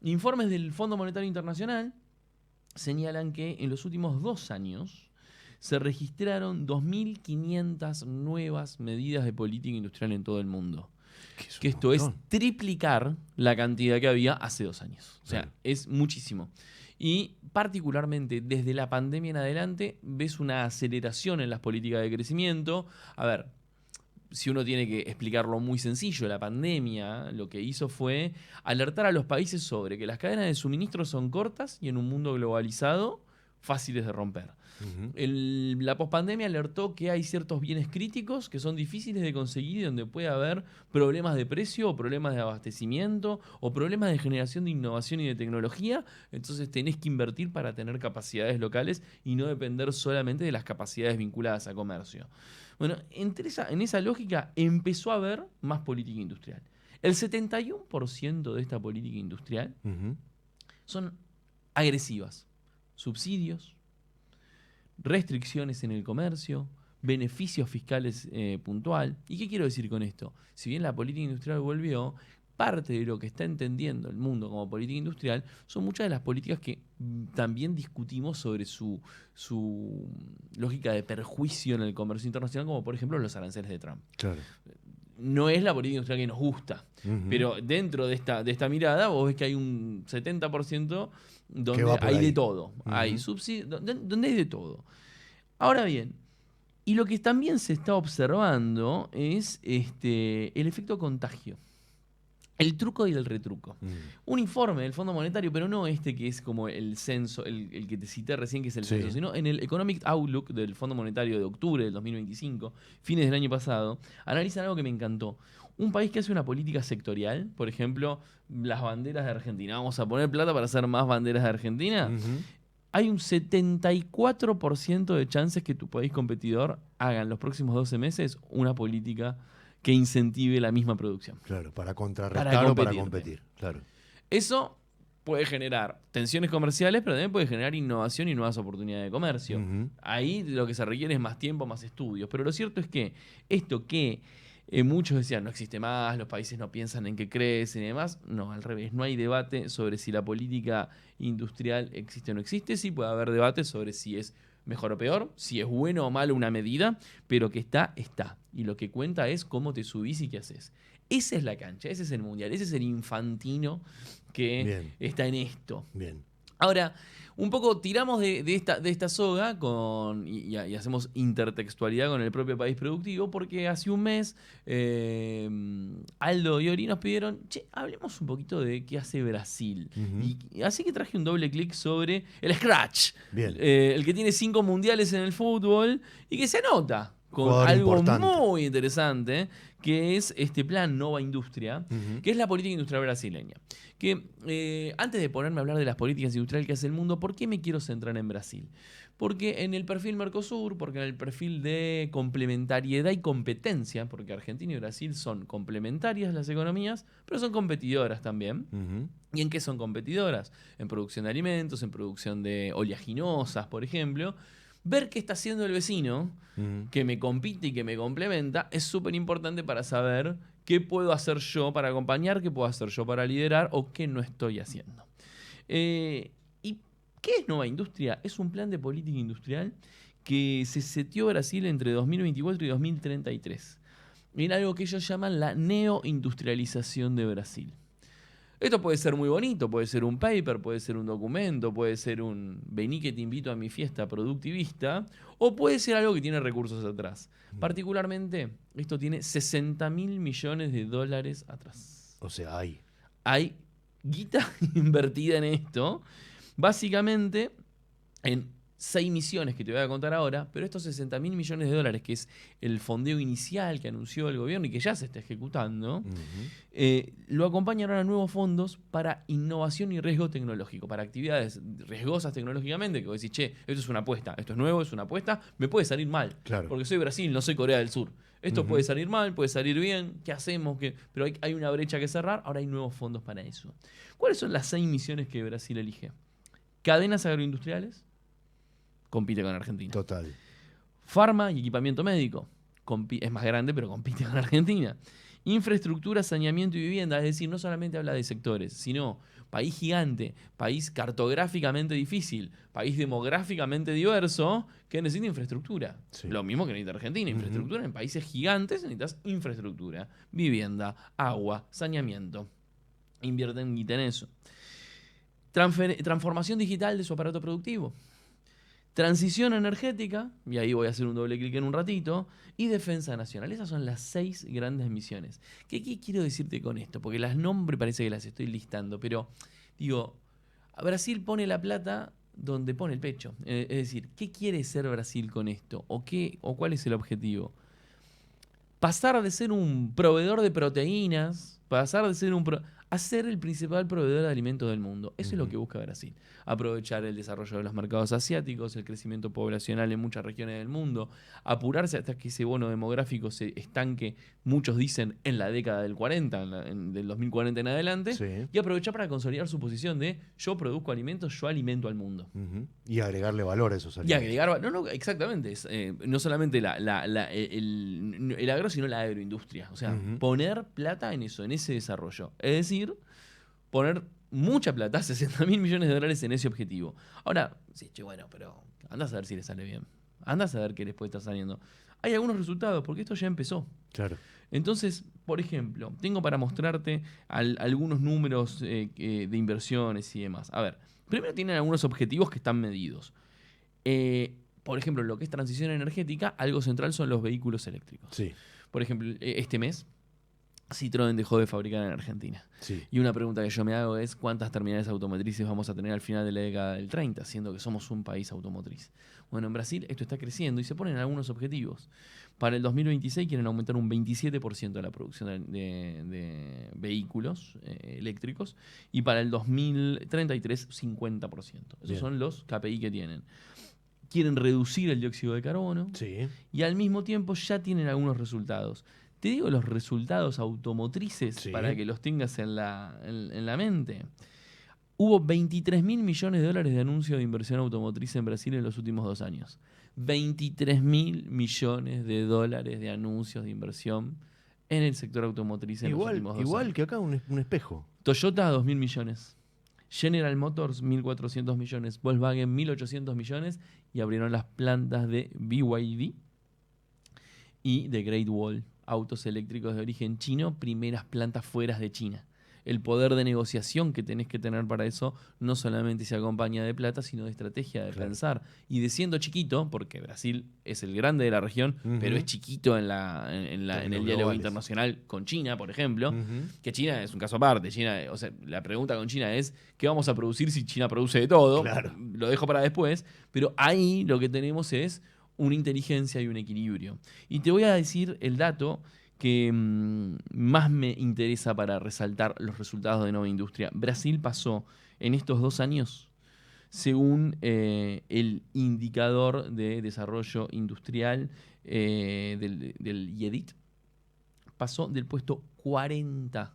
Informes del Fondo Monetario Internacional señalan que en los últimos 2 años se registraron 2.500 nuevas medidas de política industrial en todo el mundo. es un Que esto es montón. triplicar la cantidad que había hace 2 años. O sea, Claro. es muchísimo. Y particularmente desde la pandemia en adelante ves una aceleración en las políticas de crecimiento. A ver, si uno tiene que explicarlo muy sencillo, la pandemia lo que hizo fue alertar a los países sobre que las cadenas de suministro son cortas y en un mundo globalizado fáciles de romper. Ujú. La pospandemia alertó que hay ciertos bienes críticos que son difíciles de conseguir y donde puede haber problemas de precio o problemas de abastecimiento o problemas de generación de innovación y de tecnología. Entonces tenés que invertir para tener capacidades locales y no depender solamente de las capacidades vinculadas a comercio. Bueno, en esa lógica empezó a haber más política industrial. El 71% de esta política industrial Ujú. son agresivas. Subsidios, restricciones en el comercio, beneficios fiscales puntual. ¿Y qué quiero decir con esto? Si bien la política industrial volvió, parte de lo que está entendiendo el mundo como política industrial son muchas de las políticas que también discutimos sobre su lógica de perjuicio en el comercio internacional, como por ejemplo los aranceles de Trump. Claro. No es la política industrial que nos gusta, Ujú. pero dentro de esta mirada vos ves que hay un 70% donde va por hay ahí. de todo. Hay Ujú. subsidios, donde hay de todo. Ahora bien, y lo que también se está observando es el efecto contagio. El truco y el retruco. Mm. Un informe del Fondo Monetario, pero no que es como el censo, el que te cité recién, que es el Sí. censo, sino en el Economic Outlook del Fondo Monetario de octubre del 2025, fines del año pasado, analizan algo que me encantó. Un país que hace una política sectorial, por ejemplo, las banderas de Argentina. Vamos a poner plata para hacer más banderas de Argentina. Ujú. Hay un 74% de chances que tu país competidor haga en los próximos 12 meses una política que incentive la misma producción. Claro, para Para contrarrestar o para competirte. competir. Claro. Eso puede generar tensiones comerciales, pero también puede generar innovación y nuevas oportunidades de comercio. Ujú. Ahí lo que se requiere es más tiempo, más estudios. Pero lo cierto es que esto que muchos decían no existe más, los países no piensan en que crecen y demás, no, al revés. No hay debate sobre si la política industrial existe o no existe. Sí puede haber debate sobre si es mejor o peor, si es bueno o malo una medida, pero que está, está. Y lo que cuenta es cómo te subís y qué haces. Esa es la cancha, ese es el mundial, ese es el infantino que Bien. está en esto. Bien. Ahora, un poco tiramos de esta soga y hacemos intertextualidad con el propio país productivo, porque hace un mes Aldo y Ori nos pidieron, che, hablemos un poquito de qué hace Brasil. Ujú. Y así que traje un doble clic sobre el Scratch, Bien. el que tiene 5 mundiales en el fútbol y que se anota con Jugador algo importante. muy interesante, que es este plan Nova Industria, Ujú. que es la política industrial brasileña. Que antes de ponerme a hablar de las políticas industriales que hace el mundo, ¿por qué me quiero centrar en Brasil? Porque en el perfil Mercosur, porque en el perfil de complementariedad y competencia, porque Argentina y Brasil son complementarias las economías, pero son competidoras también. Ujú. ¿Y en qué son competidoras? En producción de alimentos, en producción de oleaginosas, por ejemplo. Ver qué está haciendo el vecino, Ujú. que me compite y que me complementa, es súper importante para saber qué puedo hacer yo para acompañar, qué puedo hacer yo para liderar o qué no estoy haciendo. ¿Y qué es Nova Industria? Es un plan de política industrial que se seteó Brasil entre 2024 y 2033. Era algo que ellos llaman la neoindustrialización de Brasil. Esto puede ser muy bonito, puede ser un paper, puede ser un documento, puede ser un vení que te invito a mi fiesta productivista, o puede ser algo que tiene recursos atrás. Particularmente, esto tiene 60.000 millones de dólares atrás. O sea, hay. Hay guita invertida en esto, básicamente en 6 misiones que te voy a contar ahora, pero estos 60.000 millones de dólares, que es el fondeo inicial que anunció el gobierno y que ya se está ejecutando, Ujú. lo acompañan ahora nuevos fondos para innovación y riesgo tecnológico, para actividades riesgosas tecnológicamente, que vos decís, che, esto es una apuesta, esto es nuevo, es una apuesta, me puede salir mal, Claro. porque soy Brasil, no soy Corea del Sur. Esto Ujú. puede salir mal, puede salir bien, ¿qué hacemos? Pero hay una brecha que cerrar, ahora hay nuevos fondos para eso. ¿Cuáles son las 6 misiones que Brasil elige? Cadenas agroindustriales, compite con Argentina. Total. Farma y equipamiento médico, es más grande, pero compite con Argentina. Infraestructura, saneamiento y vivienda, es decir, no solamente habla de sectores, sino país gigante, país cartográficamente difícil, país demográficamente diverso, que necesita infraestructura. Sí. Lo mismo que necesita Argentina, infraestructura en países gigantes necesitas infraestructura, vivienda, agua, saneamiento. Invierten guita en eso. Transformación digital de su aparato productivo. Transición energética, y ahí voy a hacer un doble clic en un ratito, y defensa nacional. Esas son las 6 grandes misiones. ¿Qué quiero decirte con esto? Porque las nombres parece que las estoy listando, pero digo, Brasil pone la plata donde pone el pecho. Es decir, ¿qué quiere ser Brasil con esto? ¿O cuál es el objetivo? Pasar de ser un proveedor de proteínas, pasar de ser a ser el principal proveedor de alimentos del mundo. Eso es lo que busca Brasil. Aprovechar el desarrollo de los mercados asiáticos, el crecimiento poblacional en muchas regiones del mundo, apurarse hasta que ese bono demográfico se estanque, muchos dicen, en la década del 40, del 2040 en adelante, Sí. y aprovechar para consolidar su posición de yo produzco alimentos, yo alimento al mundo. Y agregarle valor a esos Y alimentos. agregar, no, exactamente, no solamente el agro, sino la agroindustria. O sea, poner plata en eso, en ese desarrollo. Es decir, poner mucha plata, 60.000 millones de dólares en ese objetivo. Ahora, sí, che, bueno, pero andás a ver si le sale bien. Andás a ver qué les puede estar saliendo. Hay algunos resultados, porque esto ya empezó. Claro. Entonces, por ejemplo, tengo para mostrarte algunos números de inversiones y demás. A ver, primero tienen algunos objetivos que están medidos. Por ejemplo, lo que es transición energética, algo central son los vehículos eléctricos. Sí. Por ejemplo, este mes, Citroën dejó de fabricar en Argentina. Sí. Y una pregunta que yo me hago es ¿cuántas terminales automotrices vamos a tener al final de la década del 30, siendo que somos un país automotriz? Bueno, en Brasil esto está creciendo y se ponen algunos objetivos. Para el 2026 quieren aumentar un 27% la producción de vehículos eléctricos y para el 2033 50%. Esos Bien. son los KPI que tienen. Quieren reducir el dióxido de carbono Sí. y al mismo tiempo ya tienen algunos resultados. Te digo los resultados automotrices Sí. para que los tengas en la mente. Hubo 23.000 millones de dólares de anuncio de inversión automotriz en Brasil en los últimos 2 años. 23.000 millones de dólares de anuncios de inversión en el sector automotriz en los últimos 2 Igual años. que acá un espejo. Toyota, 2.000 millones. General Motors, 1.400 millones. Volkswagen, 1.800 millones. Y abrieron las plantas de BYD y de Great Wall. Autos eléctricos de origen chino, primeras plantas fuera de China. El poder de negociación que tenés que tener para eso no solamente se acompaña de plata, sino de estrategia, de pensar. Y de siendo chiquito, porque Brasil es el grande de la región, pero es chiquito en el diálogo globales. internacional con China, por ejemplo, que China es un caso aparte. China, o sea, la pregunta con China es ¿qué vamos a producir si China produce de todo? Claro. Lo dejo para después, pero ahí lo que tenemos es una inteligencia y un equilibrio. Y te voy a decir el dato que más me interesa para resaltar los resultados de Nova Industria. Brasil pasó en estos 2 años, según el indicador de desarrollo industrial del IEDIT, pasó del puesto 40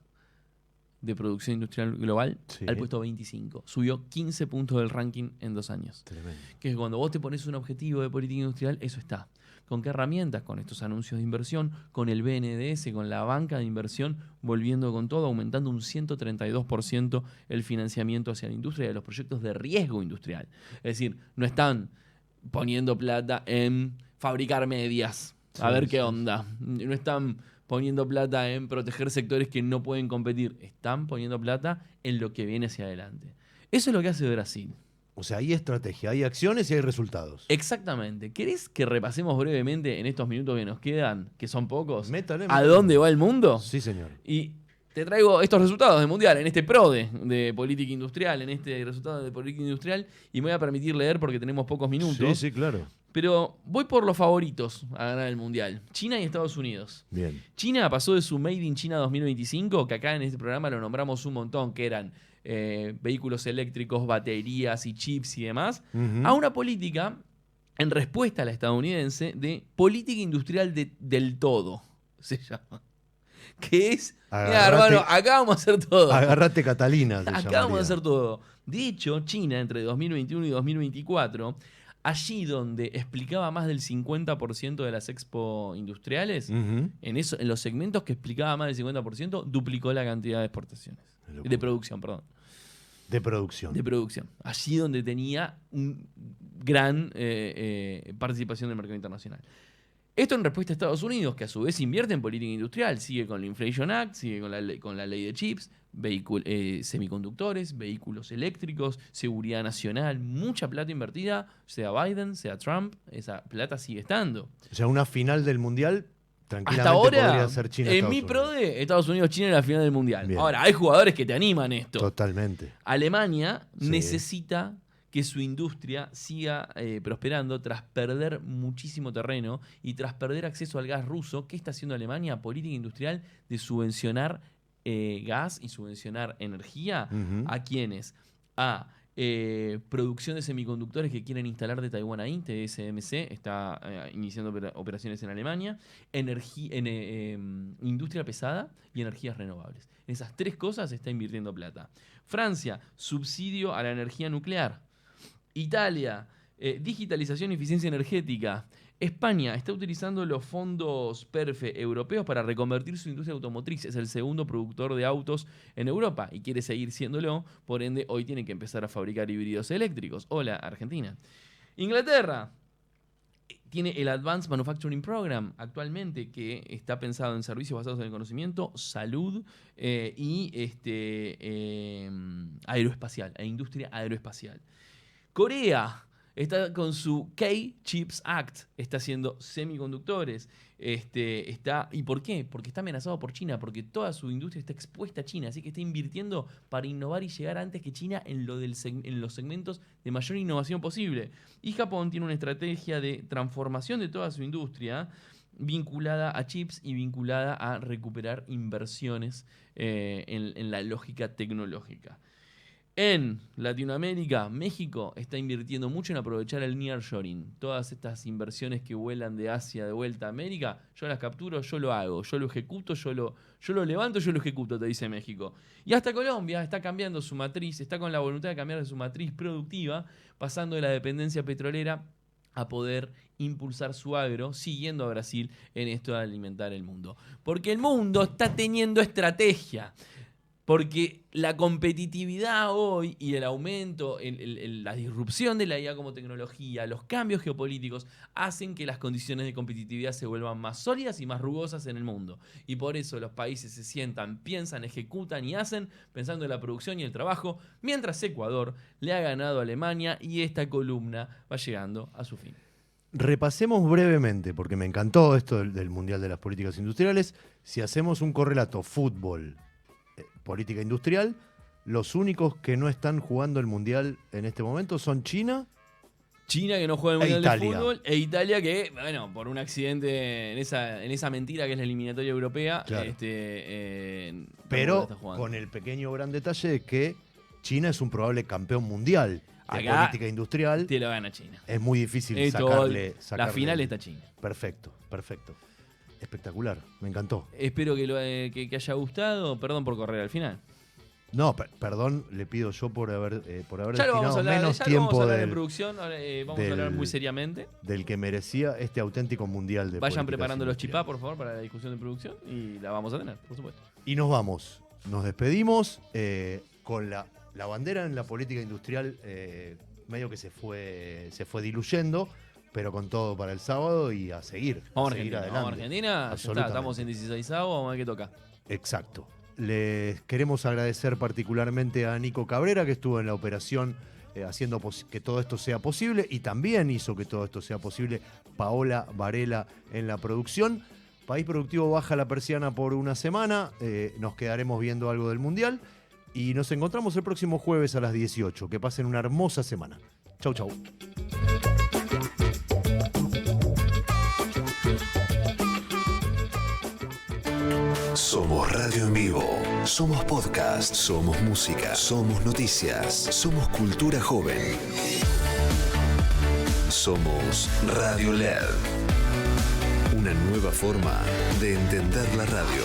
de producción industrial global Sí. al puesto 25. Subió 15 puntos del ranking en 2 años. Tremendo. Que cuando vos te pones un objetivo de política industrial, eso está. ¿Con qué herramientas? Con estos anuncios de inversión, con el BNDES, con la banca de inversión, volviendo con todo, aumentando un 132% el financiamiento hacia la industria y a los proyectos de riesgo industrial. Es decir, no están poniendo plata en fabricar medias, a Sí, ver qué sí. onda. No están poniendo plata en proteger sectores que no pueden competir. Están poniendo plata en lo que viene hacia adelante. Eso es lo que hace Brasil. O sea, hay estrategia, hay acciones y hay resultados. Exactamente. ¿Querés que repasemos brevemente en estos minutos que nos quedan, que son pocos, Métale, a métale. dónde va el mundo? Sí, señor. Y te traigo estos resultados del Mundial, en este PRODE de política industrial, en este resultado de política industrial, y me voy a permitir leer porque tenemos pocos minutos. Sí, sí, claro. Pero voy por los favoritos a ganar el Mundial. China y Estados Unidos. Bien. China pasó de su Made in China 2025, que acá en este programa lo nombramos un montón, que eran vehículos eléctricos, baterías y chips y demás, a una política, en respuesta a la estadounidense, de política industrial del todo, se llama. Que es, mira, hermano, acá vamos a hacer todo. Agarrate Catalina. se Acá vamos llamaría. a hacer todo. De hecho, China, entre 2021 y 2024, allí donde explicaba más del 50% de las expo industriales, en los segmentos que explicaba más del 50%, duplicó la cantidad de exportaciones. De producción, perdón. De producción. De producción. Allí donde tenía un gran participación del mercado internacional. Esto en respuesta a Estados Unidos, que a su vez invierte en política industrial, sigue con la Inflation Act, sigue con la ley de chips, semiconductores, vehículos eléctricos, seguridad nacional, mucha plata invertida, sea Biden, sea Trump, esa plata sigue estando. O sea, una final del Mundial tranquilamente hasta ahora, podría ser China. En mi PRODE, Estados Unidos-China en la final del Mundial. Bien. Ahora, hay jugadores que te animan esto. Totalmente. Alemania Sí. necesita que su industria siga prosperando tras perder muchísimo terreno y tras perder acceso al gas ruso. ¿Qué está haciendo Alemania? Política industrial de subvencionar gas y subvencionar energía. ¿A quiénes? A producción de semiconductores que quieren instalar de Taiwán a TSMC, está iniciando operaciones en Alemania, industria pesada y energías renovables. En esas tres cosas se está invirtiendo plata. Francia, subsidio a la energía nuclear. Italia, digitalización y eficiencia energética. España está utilizando los fondos PERFE europeos para reconvertir su industria automotriz. Es el segundo productor de autos en Europa y quiere seguir siéndolo. Por ende, hoy tiene que empezar a fabricar híbridos eléctricos. Hola, Argentina. Inglaterra tiene el Advanced Manufacturing Program actualmente, que está pensado en servicios basados en el conocimiento, salud y aeroespacial, e industria aeroespacial. Corea está con su K-Chips Act, está haciendo semiconductores. ¿Y por qué? Porque está amenazado por China, porque toda su industria está expuesta a China, así que está invirtiendo para innovar y llegar antes que China en los segmentos de mayor innovación posible. Y Japón tiene una estrategia de transformación de toda su industria vinculada a chips y vinculada a recuperar inversiones en la lógica tecnológica. En Latinoamérica, México está invirtiendo mucho en aprovechar el nearshoring. Todas estas inversiones que vuelan de Asia de vuelta a América, yo las capturo, yo lo hago, yo lo ejecuto, yo lo levanto, yo lo ejecuto, te dice México. Y hasta Colombia está cambiando su matriz, está con la voluntad de cambiar su matriz productiva, pasando de la dependencia petrolera a poder impulsar su agro, siguiendo a Brasil en esto de alimentar el mundo. Porque el mundo está teniendo estrategia. Porque la competitividad hoy y el aumento, la disrupción de la IA como tecnología, los cambios geopolíticos, hacen que las condiciones de competitividad se vuelvan más sólidas y más rugosas en el mundo. Y por eso los países se sientan, piensan, ejecutan y hacen pensando en la producción y el trabajo, mientras Ecuador le ha ganado a Alemania y esta columna va llegando a su fin. Repasemos brevemente, porque me encantó esto del Mundial de las Políticas Industriales. Si hacemos un correlato fútbol, política industrial, los únicos que no están jugando el Mundial en este momento son China. China, que no juega el Mundial Italia. de fútbol, e Italia, que, bueno, por un accidente en esa mentira que es la eliminatoria europea, Claro. tampoco Pero está jugando. con el pequeño gran detalle de que China es un probable campeón mundial de Acá política industrial. te lo gana China. Es muy difícil Esto, sacarle. la final está China. Perfecto. Espectacular, me encantó. Espero que haya gustado. Perdón por correr al final. No, perdón, le pido yo por haber Ya lo vamos destinado a hablar, menos ya lo vamos a tiempo hablar en producción. Ahora, vamos a hablar del- muy seriamente. del que merecía este auténtico Mundial de Vayan políticas preparando los chipá, industriales. por favor, para la discusión de producción. Y la vamos a tener, por supuesto. Y nos vamos, nos despedimos con la bandera en la política industrial medio que se fue diluyendo, pero con todo para el sábado y a seguir. Vamos a seguir Argentina. Vamos a Argentina. Ya está, Absolutamente. estamos en 16avo. Vamos a ver qué toca. Exacto. Les queremos agradecer particularmente a Nico Cabrera, que estuvo en la operación haciendo que todo esto sea posible, y también hizo que todo esto sea posible Paola Varela en la producción. País Productivo baja la persiana por una semana, nos quedaremos viendo algo del Mundial y nos encontramos el próximo jueves a las 18. Que pasen una hermosa semana. Chau, chau. Somos radio en vivo, somos podcast, somos música, somos noticias, somos cultura joven. Somos Radio LED. Una nueva forma de entender la radio.